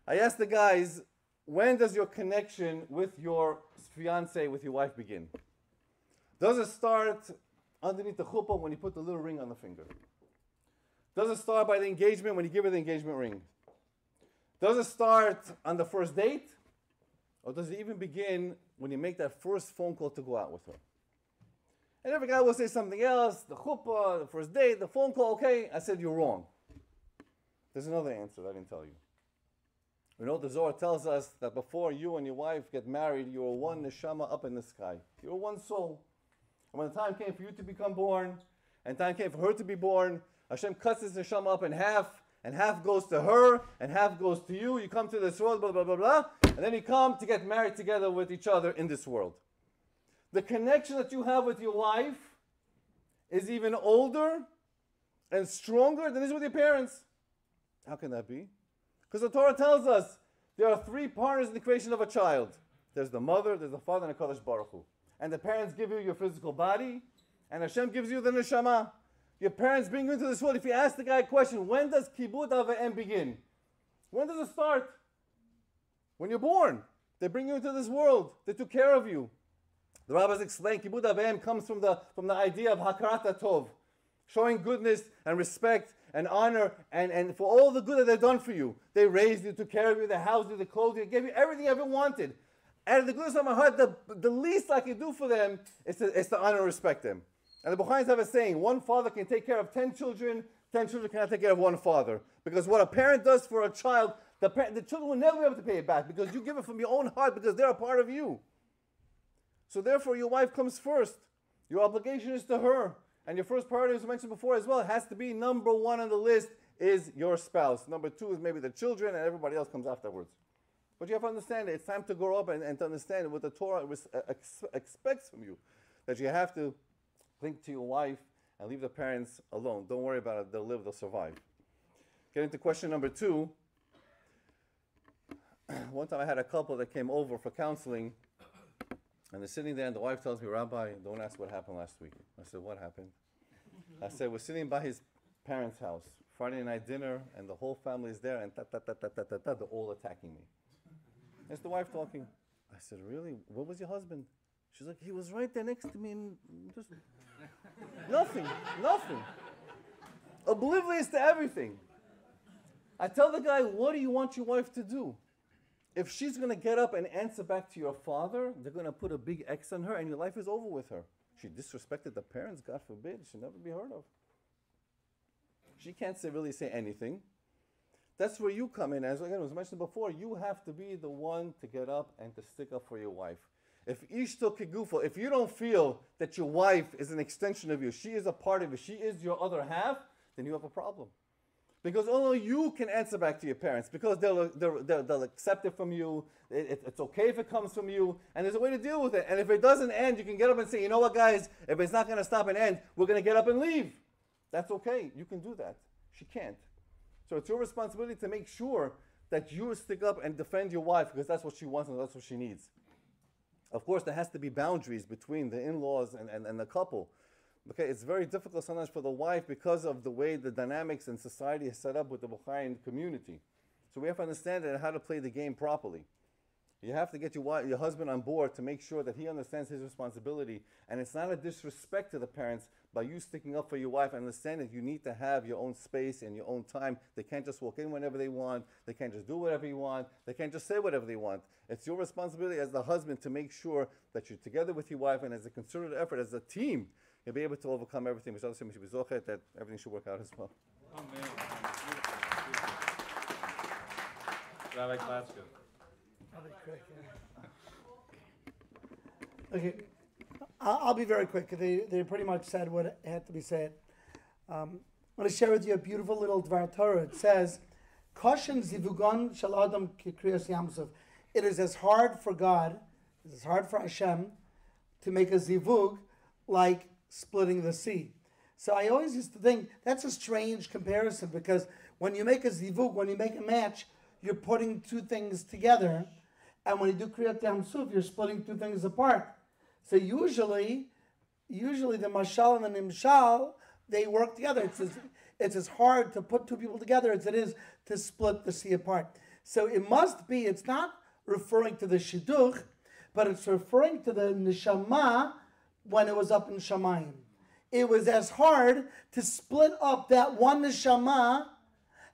I asked the guys, when does your connection with your fiancé, with your wife begin? Does it start underneath the chuppah when you put the little ring on the finger? Does it start by the engagement when you give her the engagement ring? Does it start on the first date? Or does it even begin when you make that first phone call to go out with her? And every guy will say something else, the chuppah, the first date, the phone call, okay. I said, you're wrong. There's another answer that I didn't tell you. You know, the Zohar tells us that before you and your wife get married, you are one neshama up in the sky. You are one soul. And when the time came for you to become born, and time came for her to be born, Hashem cuts this neshama up in half, and half goes to her, and half goes to you. You come to this world, blah, blah, blah, blah, and then you come to get married together with each other in this world. The connection that you have with your wife is even older and stronger than is with your parents. How can that be? Because the Torah tells us there are 3 partners in the creation of a child. There's the mother, there's the father, and the Kadosh Baruch Hu. And the parents give you your physical body, and Hashem gives you the neshama. Your parents bring you into this world. If you ask the guy a question, when does Kibud Av V'Em begin? When does it start? When you're born. They bring you into this world. They took care of you. The rabbis explain Kibud Av V'Em comes from the idea of Hakarat HaTov, showing goodness and respect and honor and for all the good that they've done for you. They raised you, took care of you, they housed you, they clothed you, they gave you everything you ever wanted. And the goodness of my heart, the least I can do for them is to honor and respect them. And the Bukharians have a saying, one father can take care of 10 children, 10 children cannot take care of one father. Because what a parent does for a child, the children will never be able to pay it back because you give it from your own heart because they're a part of you. So therefore your wife comes first. Your obligation is to her. And your first priority, as I mentioned before as well, has to be number 1 on the list is your spouse. Number 2 is maybe the children, and everybody else comes afterwards. But you have to understand that it's time to grow up and to understand what the Torah expects from you. That you have to cling to your wife and leave the parents alone. Don't worry about it. They'll live, they'll survive. Getting to question number 2. One time I had a couple that came over for counseling. And they're sitting there, and the wife tells me, Rabbi, don't ask what happened last week. I said, what happened? I said, we're sitting by his parents' house, Friday night dinner, and the whole family is there, and they're all attacking me. It's the wife talking. I said, really? Where was your husband? She's like, he was right there next to me, and just nothing. Oblivious to everything. I tell the guy, what do you want your wife to do? If she's going to get up and answer back to your father, they're going to put a big X on her and your life is over with her. She disrespected the parents, God forbid, she'll never be heard of. She can't really say anything. That's where you come in. As again was mentioned before, you have to be the one to get up and to stick up for your wife. If ishto kegufo, if you don't feel that your wife is an extension of you, she is a part of you, she is your other half, then you have a problem. Because only you can answer back to your parents, because they'll accept it from you, it's okay if it comes from you, and there's a way to deal with it. And if it doesn't end, you can get up and say, you know what guys, if it's not going to stop and end, we're going to get up and leave. That's okay, you can do that. She can't. So it's your responsibility to make sure that you stick up and defend your wife, because that's what she wants and that's what she needs. Of course, there has to be boundaries between the in-laws and the couple. Okay, it's very difficult sometimes for the wife because of the way the dynamics in society is set up with the Bahrain community. So we have to understand that and how to play the game properly. You have to get your husband on board to make sure that he understands his responsibility. And it's not a disrespect to the parents by you sticking up for your wife and understand that you need to have your own space and your own time. They can't just walk in whenever they want. They can't just do whatever you want. They can't just say whatever they want. It's your responsibility as the husband to make sure that you're together with your wife, and as a concerted effort, as a team, you'll be able to overcome everything. That everything should work out as well. Amen. Rabbi Klatsky. I'll be quick. Yeah. Okay, I'll be very quick. They pretty much said what had to be said. I want to share with you a beautiful little Dvar Torah. It says, "Koshen zivugon shel adam kikriyas yamsuf." It is as hard for God, it is hard for Hashem to make a zivug like splitting the sea. So I always used to think that's a strange comparison, because when you make a zivug, when you make a match, you're putting two things together, and when you do kriyat yamsuf, you're splitting two things apart. So usually the mashal and the nimshal, they work together. It's as hard to put two people together as it is to split the sea apart. So it must be, it's not referring to the shidduch, but it's referring to the neshama when it was up in Shamayim. It was as hard to split up that one neshama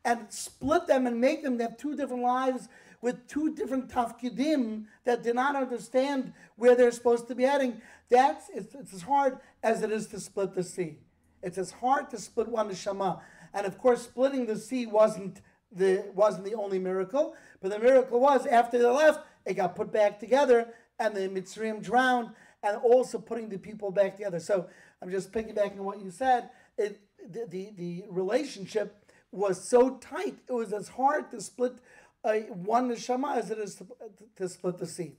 and split them and make them have two different lives with two different tafkidim that did not understand where they're supposed to be heading. It's as hard as it is to split the sea. It's as hard to split one neshama. And of course, splitting the sea wasn't the only miracle, but the miracle was after they left, it got put back together, and the Mitzrayim drowned, and also putting the people back together. So I'm just piggybacking on what you said. The relationship was so tight. It was as hard to split one neshama as it is to split the sea.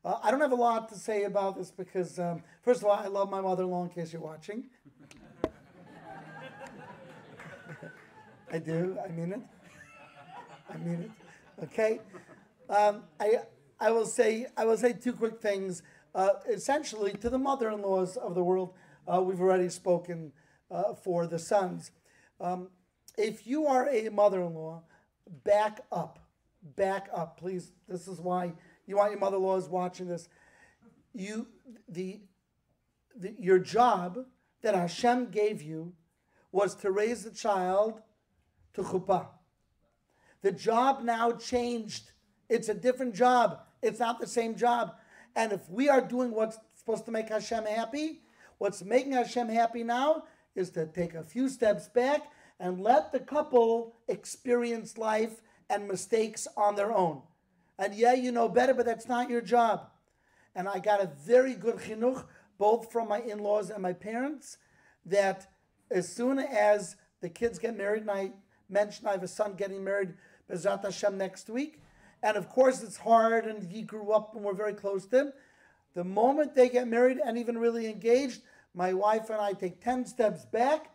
I don't have a lot to say about this because, first of all, I love my mother-in-law, in case you're watching. I do. I mean it. I mean it. Okay. I will say two quick things. Essentially, to the mother-in-laws of the world, we've already spoken for the sons. If you are a mother-in-law, back up, please. This is why you want your mother-in-laws watching this. Your job that Hashem gave you was to raise the child to chuppah. The job now changed. It's a different job. It's not the same job. And if we are doing what's supposed to make Hashem happy, what's making Hashem happy now is to take a few steps back and let the couple experience life and mistakes on their own. And yeah, you know better, but that's not your job. And I got a very good chinuch, both from my in-laws and my parents, that as soon as the kids get married, and I mentioned I have a son getting married, Bezrat Hashem, next week, and of course it's hard, and he grew up and we're very close to him. The moment they get married and even really engaged, my wife and I take 10 steps back,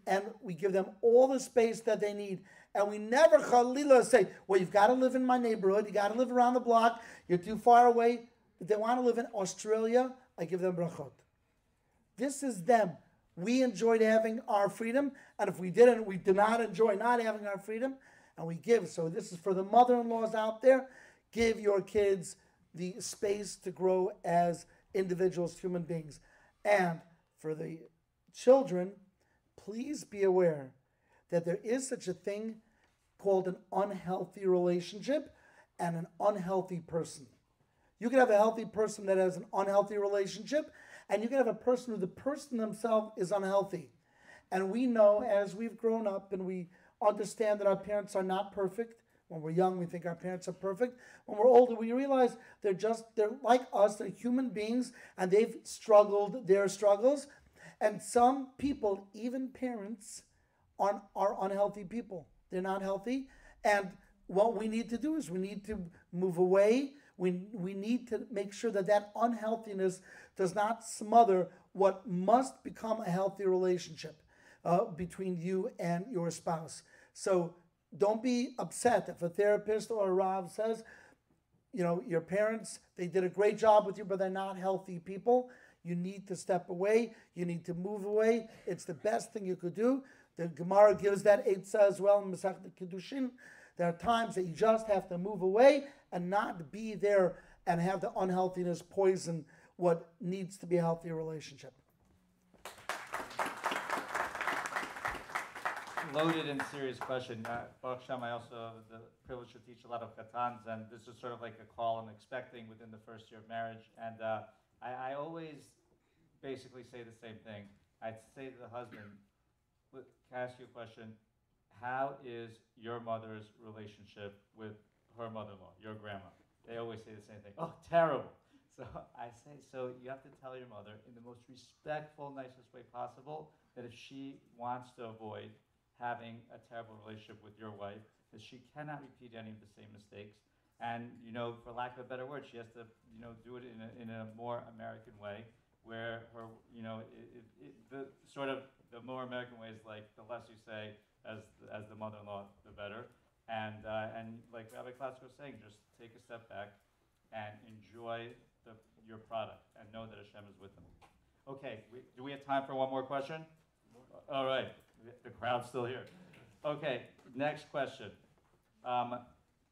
and we give them all the space that they need. And we never, Khalila, say, well, you've got to live in my neighborhood, you got to live around the block, you're too far away. If they want to live in Australia, I give them brachot. This is them. We enjoyed having our freedom, and if we didn't, we did not enjoy not having our freedom, and we give. So this is for the mother-in-laws out there. Give your kids the space to grow as individuals, human beings. And for the children, please be aware that there is such a thing called an unhealthy relationship and an unhealthy person. You can have a healthy person that has an unhealthy relationship, and you can have a person who the person themselves is unhealthy. And we know, as we've grown up and we understand that our parents are not perfect. When we're young, we think our parents are perfect. When we're older, we realize they're like us, they're human beings, and they've struggled their struggles. And some people, even parents, are unhealthy people. They're not healthy. And what we need to do is we need to move away. We need to make sure that unhealthiness does not smother what must become a healthy relationship between you and your spouse. So don't be upset if a therapist or a Rav says, your parents, they did a great job with you, but they're not healthy people. You need to step away. You need to move away. It's the best thing you could do. The Gemara gives that eitzah as well in Masechet Kiddushin, There are times that you just have to move away and not be there and have the unhealthiness poison what needs to be a healthy relationship. Loaded and serious question. Baruch Hashem, I also have the privilege to teach a lot of katans, and this is sort of like a call I'm expecting within the first year of marriage. And I always basically say the same thing. I'd say to the husband, "Look, can I ask you a question? How is your mother's relationship with her mother-in-law, your grandma?" They always say the same thing. "Oh, terrible." So I say, so you have to tell your mother in the most respectful, nicest way possible that if she wants to avoid having a terrible relationship with your wife, that she cannot repeat any of the same mistakes. And, for lack of a better word, she has to, do it in a more American way, where her, the more American way is like the less you say as the mother-in-law, the better. And like Rabbi Klaus was saying, just take a step back and enjoy your product and know that Hashem is with them. Okay, do we have time for one more question? All right, the crowd's still here. Okay, next question.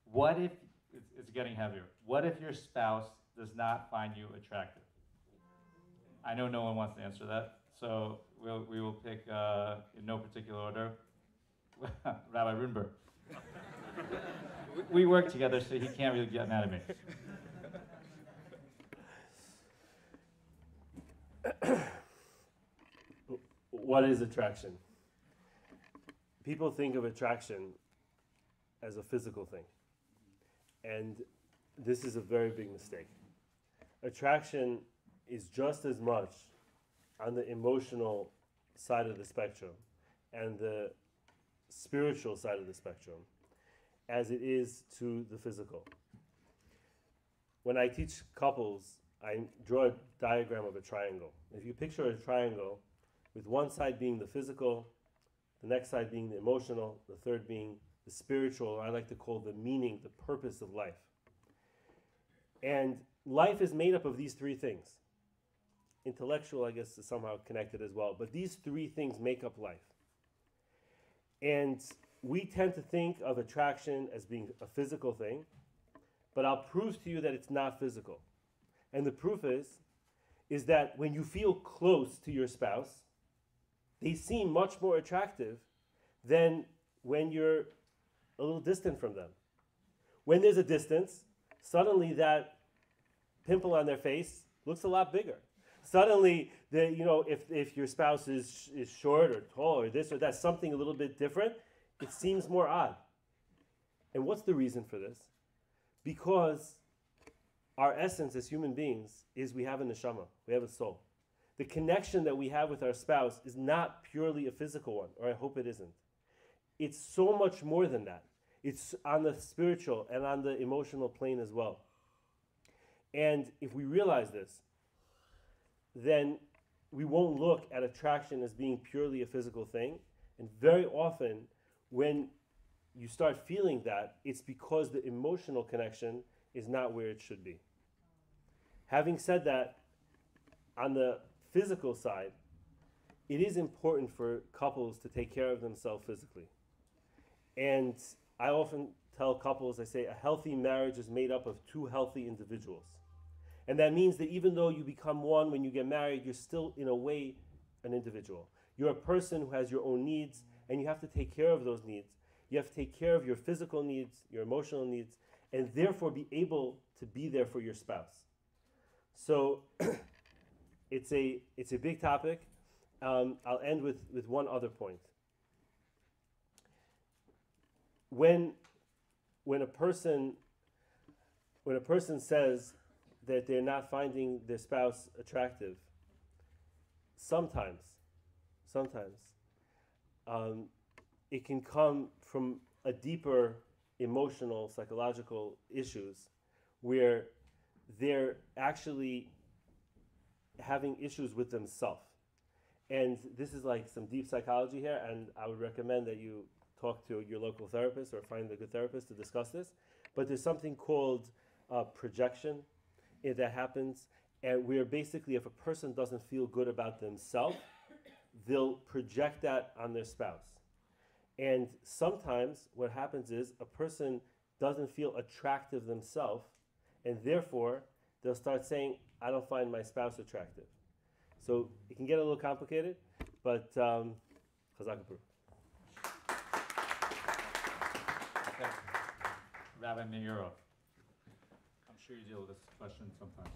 What if, it's getting heavier, what if your spouse does not find you attractive? I know no one wants to answer that, so we will pick in no particular order. Rabbi Ruttenberg. We work together, so he can't really get mad at me. What is attraction? People think of attraction as a physical thing. And this is a very big mistake. Attraction is just as much on the emotional side of the spectrum and the spiritual side of the spectrum as it is to the physical. When I teach couples, I draw a diagram of a triangle. If you picture a triangle with one side being the physical, the next side being the emotional, the third being the spiritual, or I like to call the meaning, the purpose of life. And life is made up of these three things. Intellectual, I guess, is somehow connected as well, but these three things make up life. And we tend to think of attraction as being a physical thing, but I'll prove to you that it's not physical. And the proof is that when you feel close to your spouse, they seem much more attractive than when you're a little distant from them. When there's a distance, suddenly that pimple on their face looks a lot bigger. Suddenly, if your spouse is short or tall or this or that, something a little bit different, it seems more odd. And what's the reason for this? Because our essence as human beings is we have a neshama, we have a soul. The connection that we have with our spouse is not purely a physical one, or I hope it isn't. It's so much more than that. It's on the spiritual and on the emotional plane as well. And if we realize this, then we won't look at attraction as being purely a physical thing. And very often, when you start feeling that, it's because the emotional connection is not where it should be. Having said that, on the physical side, it is important for couples to take care of themselves physically. And I often tell couples, I say, a healthy marriage is made up of two healthy individuals. And that means that even though you become one when you get married, you're still, in a way, an individual. You're a person who has your own needs, and you have to take care of those needs. You have to take care of your physical needs, your emotional needs, and therefore be able to be there for your spouse. So it's a big topic. I'll end with one other point. When a person says that they're not finding their spouse attractive, sometimes it can come from a deeper emotional, psychological issues where they're actually having issues with themselves. And this is like some deep psychology here, and I would recommend that you talk to your local therapist or find a good therapist to discuss this. But there's something called projection that happens, and where basically if a person doesn't feel good about themselves, they'll project that on their spouse. And sometimes what happens is a person doesn't feel attractive themselves, and therefore they'll start saying, I don't find my spouse attractive. So it can get a little complicated, but Chazak Approved. Okay. Rabbi Meiro, I'm sure you deal with this question sometimes.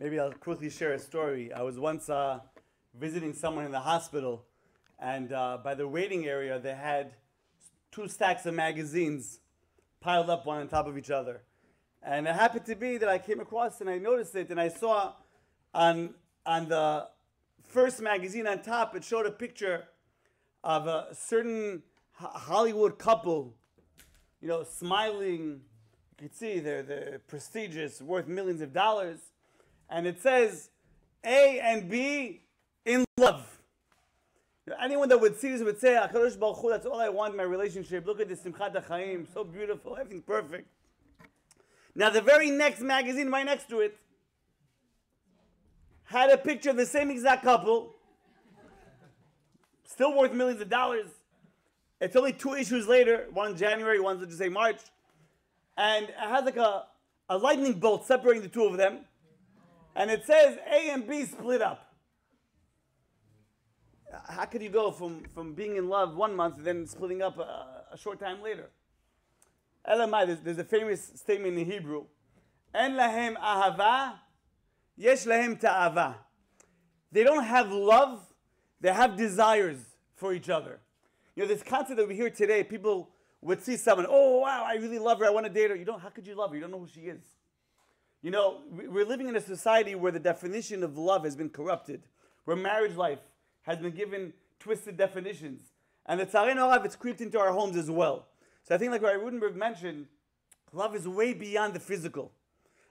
Maybe I'll quickly share a story. I was once visiting someone in the hospital, and by the waiting area, they had 2 stacks of magazines piled up one on top of each other. And it happened to be that I came across and I noticed it, and I saw on the first magazine on top, it showed a picture of a certain Hollywood couple, you know, smiling. You could see they're prestigious, worth millions of dollars. And it says, A and B in love. You know, anyone that would see this would say, HaKadosh Baruch Hu, that's all I want in my relationship. Look at this Simchat HaChaim, so beautiful, everything's perfect. Now the very next magazine right next to it had a picture of the same exact couple, still worth millions of dollars. It's only 2 issues later, one in January, one's let's just say March. And it has like a lightning bolt separating the 2 of them. And it says A and B split up. How could you go from being in love 1 month and then splitting up a short time later? Elamai, there's a famous statement in Hebrew. En lahem ahava, yesh lahem ta'ava. They don't have love, they have desires for each other. You know, this concept that we hear today, people would see someone, oh wow, I really love her, I want to date her. You don't, how could you love her? You don't know who she is. You know, we're living in a society where the definition of love has been corrupted, where marriage life has been given twisted definitions. And the tzarei harav, it's creeped into our homes as well. So I think like Rabbi Ruttenberg mentioned, love is way beyond the physical.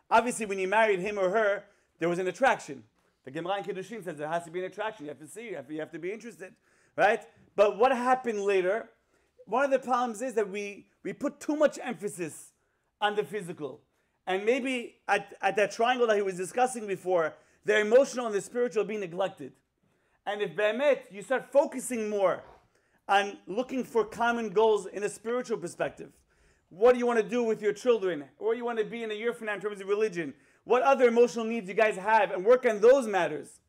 Obviously, when you married him or her, there was an attraction. The Gemara in Kiddushin says there has to be an attraction. You have to see, you have to be interested, right? But what happened later, one of the problems is that we put too much emphasis on the physical. And maybe at that triangle that he was discussing before, the emotional and the spiritual are being neglected. And if Be'emet, you start focusing more on looking for common goals in a spiritual perspective. What do you want to do with your children? Where you want to be in a year from now in terms of religion? What other emotional needs you guys have? And work on those matters.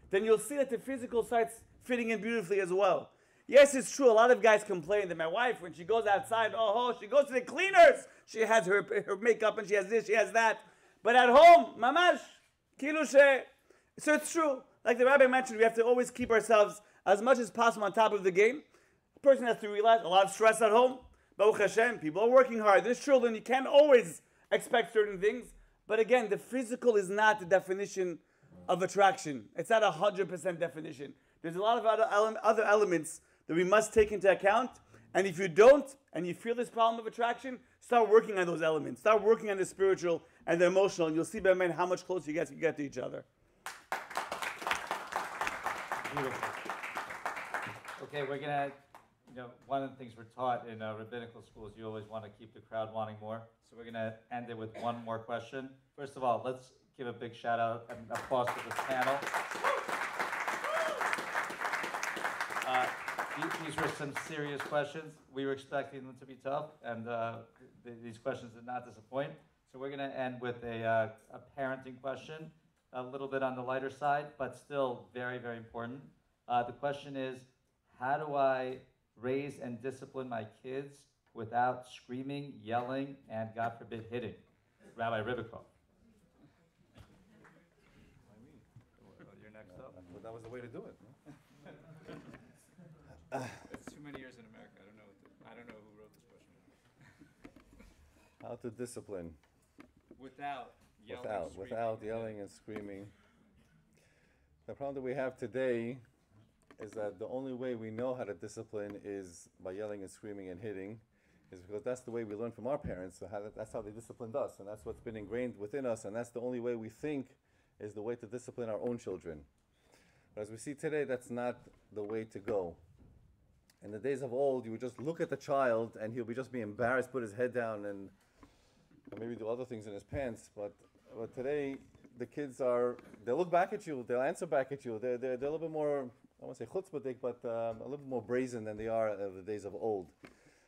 Then you'll see that the physical starts fitting in beautifully as well. Yes, it's true. A lot of guys complain that my wife, when she goes outside, she goes to the cleaners. She has her makeup and she has this, she has that. But at home, mamash, kilushe. So it's true. Like the rabbi mentioned, we have to always keep ourselves as much as possible on top of the game. A person has to realize a lot of stress at home. Baruch Hashem, people are working hard. There's children, you can't always expect certain things. But again, the physical is not the definition of attraction. It's not 100% definition. There's a lot of other elements that we must take into account. And if you don't, and you feel this problem of attraction, start working on those elements. Start working on the spiritual and the emotional, and you'll see, man, how much closer you get to each other. Beautiful. Okay, we're gonna, one of the things we're taught in rabbinical schools, you always want to keep the crowd wanting more. So we're gonna end it with one more question. First of all, let's give a big shout out and applause to this panel. These were some serious questions. We were expecting them to be tough, and these questions did not disappoint. So we're going to end with a parenting question, a little bit on the lighter side, but still very, very important. The question is, how do I raise and discipline my kids without screaming, yelling, and God forbid, hitting? Rabbi Ribikoff. You're next up. Well, that was the way to do it. It's too many years in America. I don't know who wrote this question. How to discipline Without yelling and screaming. The problem that we have today is that the only way we know how to discipline is by yelling and screaming and hitting, is because that's the way we learned from our parents. So that's how they disciplined us, and that's what's been ingrained within us, and that's the only way we think is the way to discipline our own children. But as we see today, that's not the way to go. In the days of old, you would just look at the child and he'll just be embarrassed, put his head down, and maybe do other things in his pants. But today, the kids they'll look back at you, they'll answer back at you, they're a little bit more I won't say chutzpahdik, but a little bit more brazen than they are of the days of old.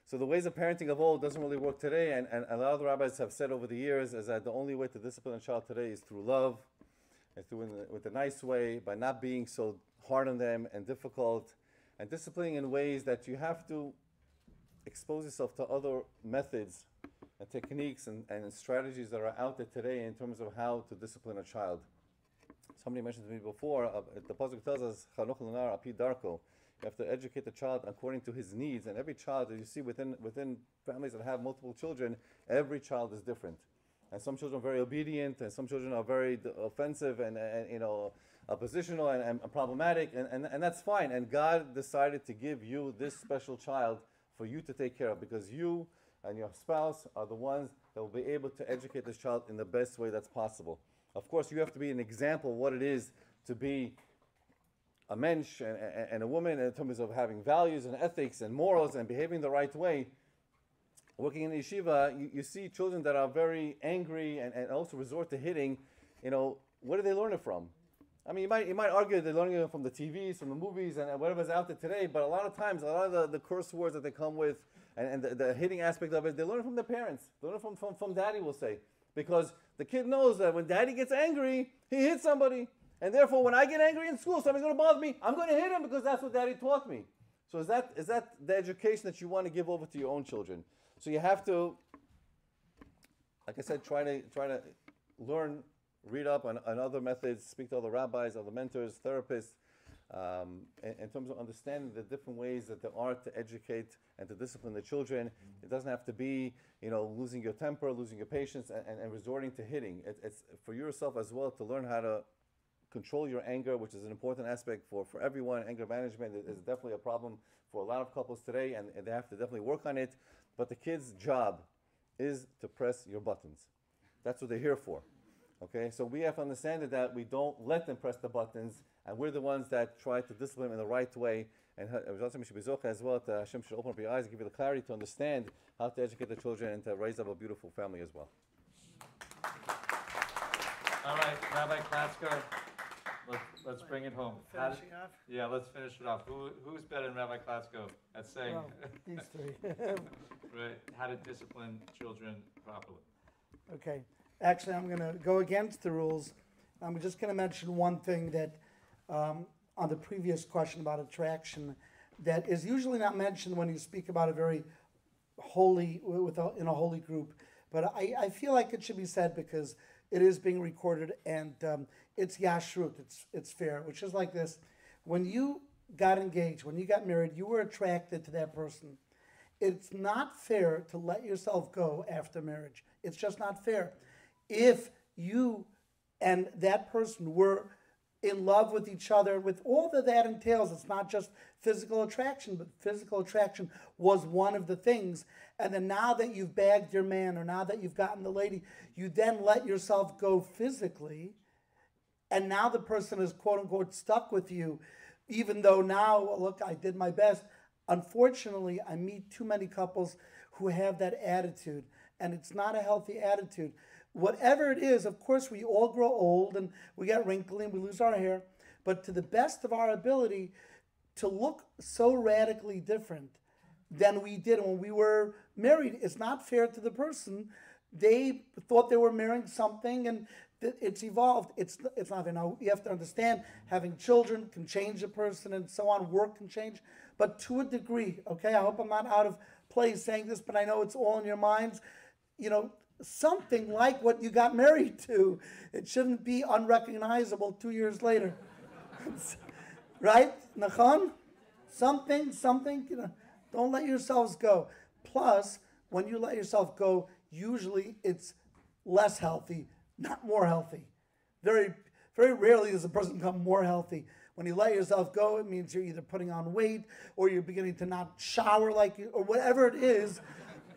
So the ways of parenting of old doesn't really work today, and a lot of the rabbis have said over the years is that the only way to discipline a child today is through love, and with a nice way, by not being so hard on them and difficult, and disciplining in ways that you have to expose yourself to other methods and techniques and strategies that are out there today in terms of how to discipline a child. Somebody mentioned to me before, the pasuk tells us, "Chanuch l'nar api darko." You have to educate the child according to his needs, and every child, as you see within families that have multiple children, every child is different. And some children are very obedient, and some children are very offensive and oppositional and problematic, and that's fine. And God decided to give you this special child for you to take care of, because you and your spouse are the ones that will be able to educate this child in the best way that's possible. Of course, you have to be an example of what it is to be a mensch and a woman in terms of having values and ethics and morals and behaving the right way. Working in yeshiva, you see children that are very angry and also resort to hitting. Where do they learn it from? I mean, you might argue they're learning it from the TVs, from the movies, and whatever's out there today, but a lot of times, a lot of the curse words that they come with and the hitting aspect of it, they learn it from their parents. They learn it from daddy, we'll say. Because the kid knows that when daddy gets angry, he hits somebody. And therefore, when I get angry in school, somebody's going to bother me, I'm going to hit him because that's what daddy taught me. So is that the education that you want to give over to your own children? So you have to, like I said, try to learn, read up on other methods, speak to other rabbis, other mentors, therapists, in terms of understanding the different ways that there are to educate and to discipline the children. It doesn't have to be, losing your temper, losing your patience, and resorting to hitting. It's for yourself as well to learn how to control your anger, which is an important aspect for everyone. Anger management is definitely a problem for a lot of couples today, and they have to definitely work on it. But the kid's job is to press your buttons. That's what they're here for. Okay, so we have to understand that we don't let them press the buttons, and we're the ones that try to discipline them in the right way. And as well, Hashem should open up your eyes and give you the clarity to understand how to educate the children and to raise up a beautiful family as well. All right, Rabbi Klatzker, let's bring it home. Finishing off? Yeah, let's finish it off. Who's better than Rabbi Klatzko at saying Well, these three. right, how to discipline children properly? Okay. Actually, I'm going to go against the rules. I'm just going to mention one thing that on the previous question about attraction that is usually not mentioned when you speak about a very holy, in a holy group. But I feel like it should be said because it is being recorded and it's yashrut, it's fair, which is like this. When you got engaged, when you got married, you were attracted to that person. It's not fair to let yourself go after marriage. It's just not fair. If you and that person were in love with each other, with all that entails, it's not just physical attraction, but physical attraction was one of the things. And then now that you've bagged your man, or now that you've gotten the lady, you then let yourself go physically, and now the person is quote unquote stuck with you, even though now, well, look, I did my best. Unfortunately, I meet too many couples who have that attitude, and it's not a healthy attitude. Whatever it is, of course, we all grow old and we get wrinkly and we lose our hair, but to the best of our ability to look so radically different than we did when we were married, it's not fair to the person. They thought they were marrying something and it's evolved. It's not fair. Now, you have to understand, having children can change a person and so on, work can change, but to a degree, okay? I hope I'm not out of place saying this, but I know it's all in your minds. Something like what you got married to. It shouldn't be unrecognizable 2 years later. Right? Nachon? Something, don't let yourselves go. Plus, when you let yourself go, usually it's less healthy, not more healthy. Very, very rarely does a person become more healthy. When you let yourself go, it means you're either putting on weight or you're beginning to not shower like you, or whatever it is.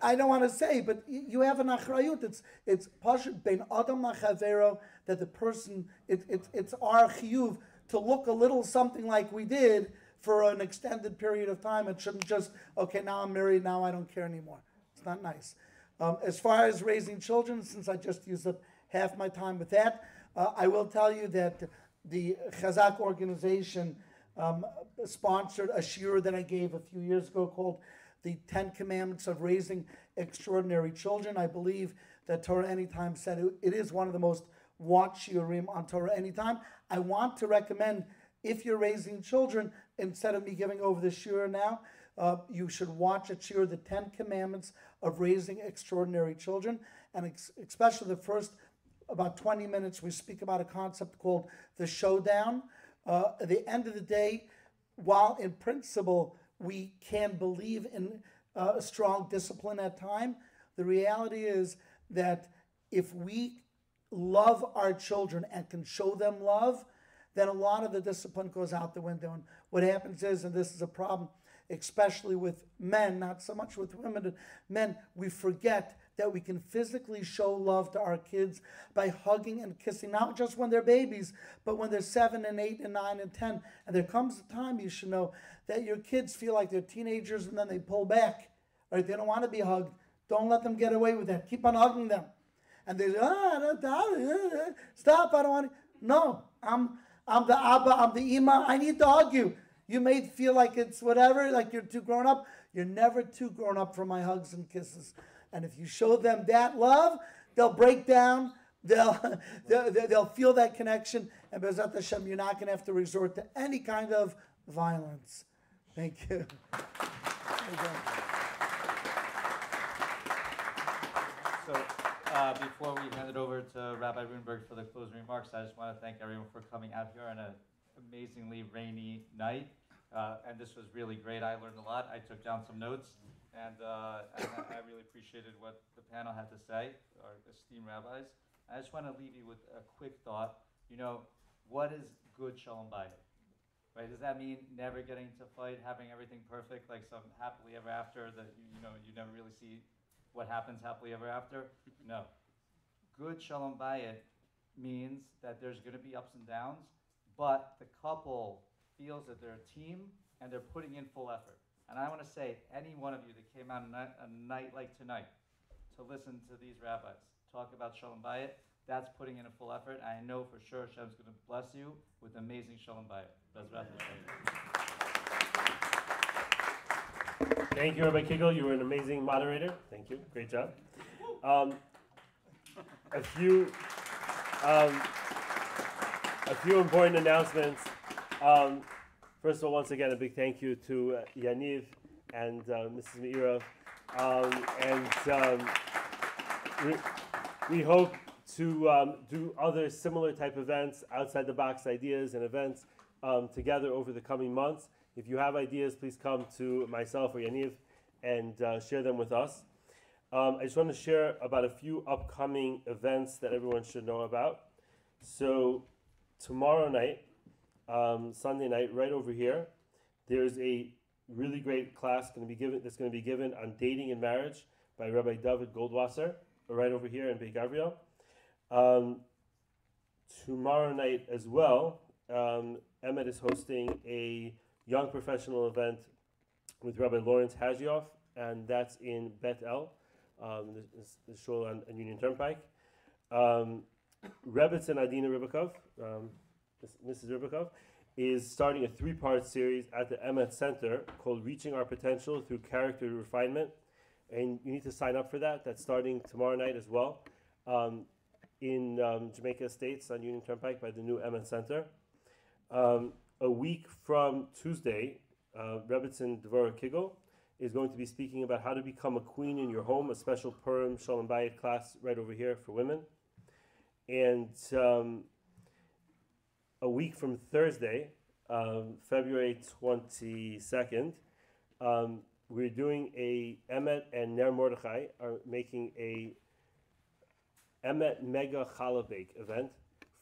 I don't want to say, but you have an achrayut. It's pashut bein adam lachavero, that the person, it's our chiyuv to look a little something like we did for an extended period of time. It shouldn't just, okay, now I'm married, now I don't care anymore. It's not nice. As far as raising children, since I just used up half my time with that, I will tell you that the Chazak organization sponsored a shiur that I gave a few years ago called The 10 Commandments of Raising Extraordinary Children. I believe that Torah Anytime said it is one of the most watched shiurim on Torah Anytime. I want to recommend, if you're raising children, instead of me giving over the shiur now, you should watch a shiur, The 10 Commandments of Raising Extraordinary Children, and especially the first about 20 minutes, we speak about a concept called the showdown. At the end of the day, while in principle we can believe in a strong discipline at time, the reality is that if we love our children and can show them love, then a lot of the discipline goes out the window. And what happens is, and this is a problem, especially with men, not so much with women, but men, we forget that we can physically show love to our kids by hugging and kissing, not just when they're babies, but when they're 7 and 8 and 9 and 10. And there comes a time, you should know, that your kids feel like they're teenagers and then they pull back. Right? They don't want to be hugged. Don't let them get away with that. Keep on hugging them. And they say, stop, I don't want to. No, I'm the Abba, I'm the Ima, I need to hug you. You may feel like it's whatever, like you're too grown up. You're never too grown up for my hugs and kisses. And if you show them that love, they'll break down, they'll feel that connection, and B'ezrat Hashem, you're not going to have to resort to any kind of violence. Thank you. So before we hand it over to Rabbi Ruttenberg for the closing remarks, I just want to thank everyone for coming out here on an amazingly rainy night. And this was really great. I learned a lot. I took down some notes. And I really appreciated what the panel had to say, our esteemed rabbis. I just want to leave you with a quick thought. You know, what is good Shalom Bayit? Right? Does that mean never getting to fight, having everything perfect, like some happily ever after that you never really see what happens happily ever after? No. Good Shalom Bayit means that there's going to be ups and downs, but the couple feels that they're a team and they're putting in full effort. And I want to say, any one of you that came out a night like tonight to listen to these rabbis talk about Shalom Bayit, that's putting in a full effort. I know for sure Hashem's going to bless you with amazing Shalom Bayit. B'ezrat Hashem. Thank you, Rabbi Kigel. You were an amazing moderator. Thank you. Great job. A few important announcements. First of all, once again, a big thank you to Yaniv and Mrs. Meirov. We hope to do other similar type events, outside the box ideas and events together over the coming months. If you have ideas, please come to myself or Yaniv and share them with us. I just want to share about a few upcoming events that everyone should know about. So tomorrow night, Sunday night, right over here, there's a really great class that's going to be given on dating and marriage by Rabbi David Goldwasser, right over here in Beit Gabriel. Tomorrow night as well, Emet is hosting a young professional event with Rabbi Lawrence Hagioff, and that's in Bet El, the shul on Union Turnpike. Rebbetzin Adina Ribakov, Mrs. Ribakov, is starting a 3-part series at the Emet Center called Reaching Our Potential Through Character Refinement. And you need to sign up for that. That's starting tomorrow night as well in Jamaica Estates on Union Turnpike by the new Emet Center. A week from Tuesday, Rebbetzin Dvorah Kigel is going to be speaking about how to become a queen in your home, a special Purim Shalom Bayit class right over here for women. And a week from Thursday, February 22nd, we're doing a Emet and Ner Mordechai are making a Emet Mega Challah Bake event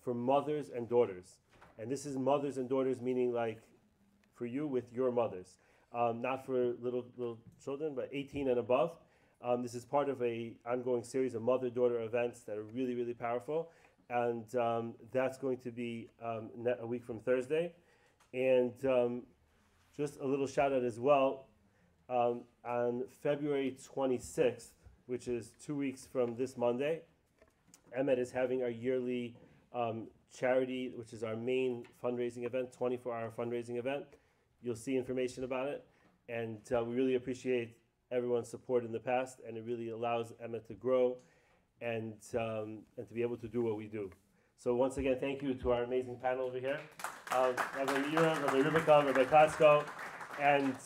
for mothers and daughters. And this is mothers and daughters, meaning like for you with your mothers. Not for little children, but 18 and above. This is part of an ongoing series of mother-daughter events that are really, really powerful. And that's going to be a week from Thursday. And just a little shout out as well, on February 26th, which is 2 weeks from this Monday, Emet is having our yearly charity, which is our main fundraising event, 24-hour fundraising event. You'll see information about it. And we really appreciate everyone's support in the past, and it really allows Emmet to grow and to be able to do what we do. So once again, thank you to our amazing panel over here, Rabbi Mira, Rabbi Rivka, Rabbi Klasko, and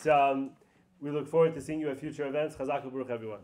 we look forward to seeing you at future events. Chazak u'Baruch, everyone.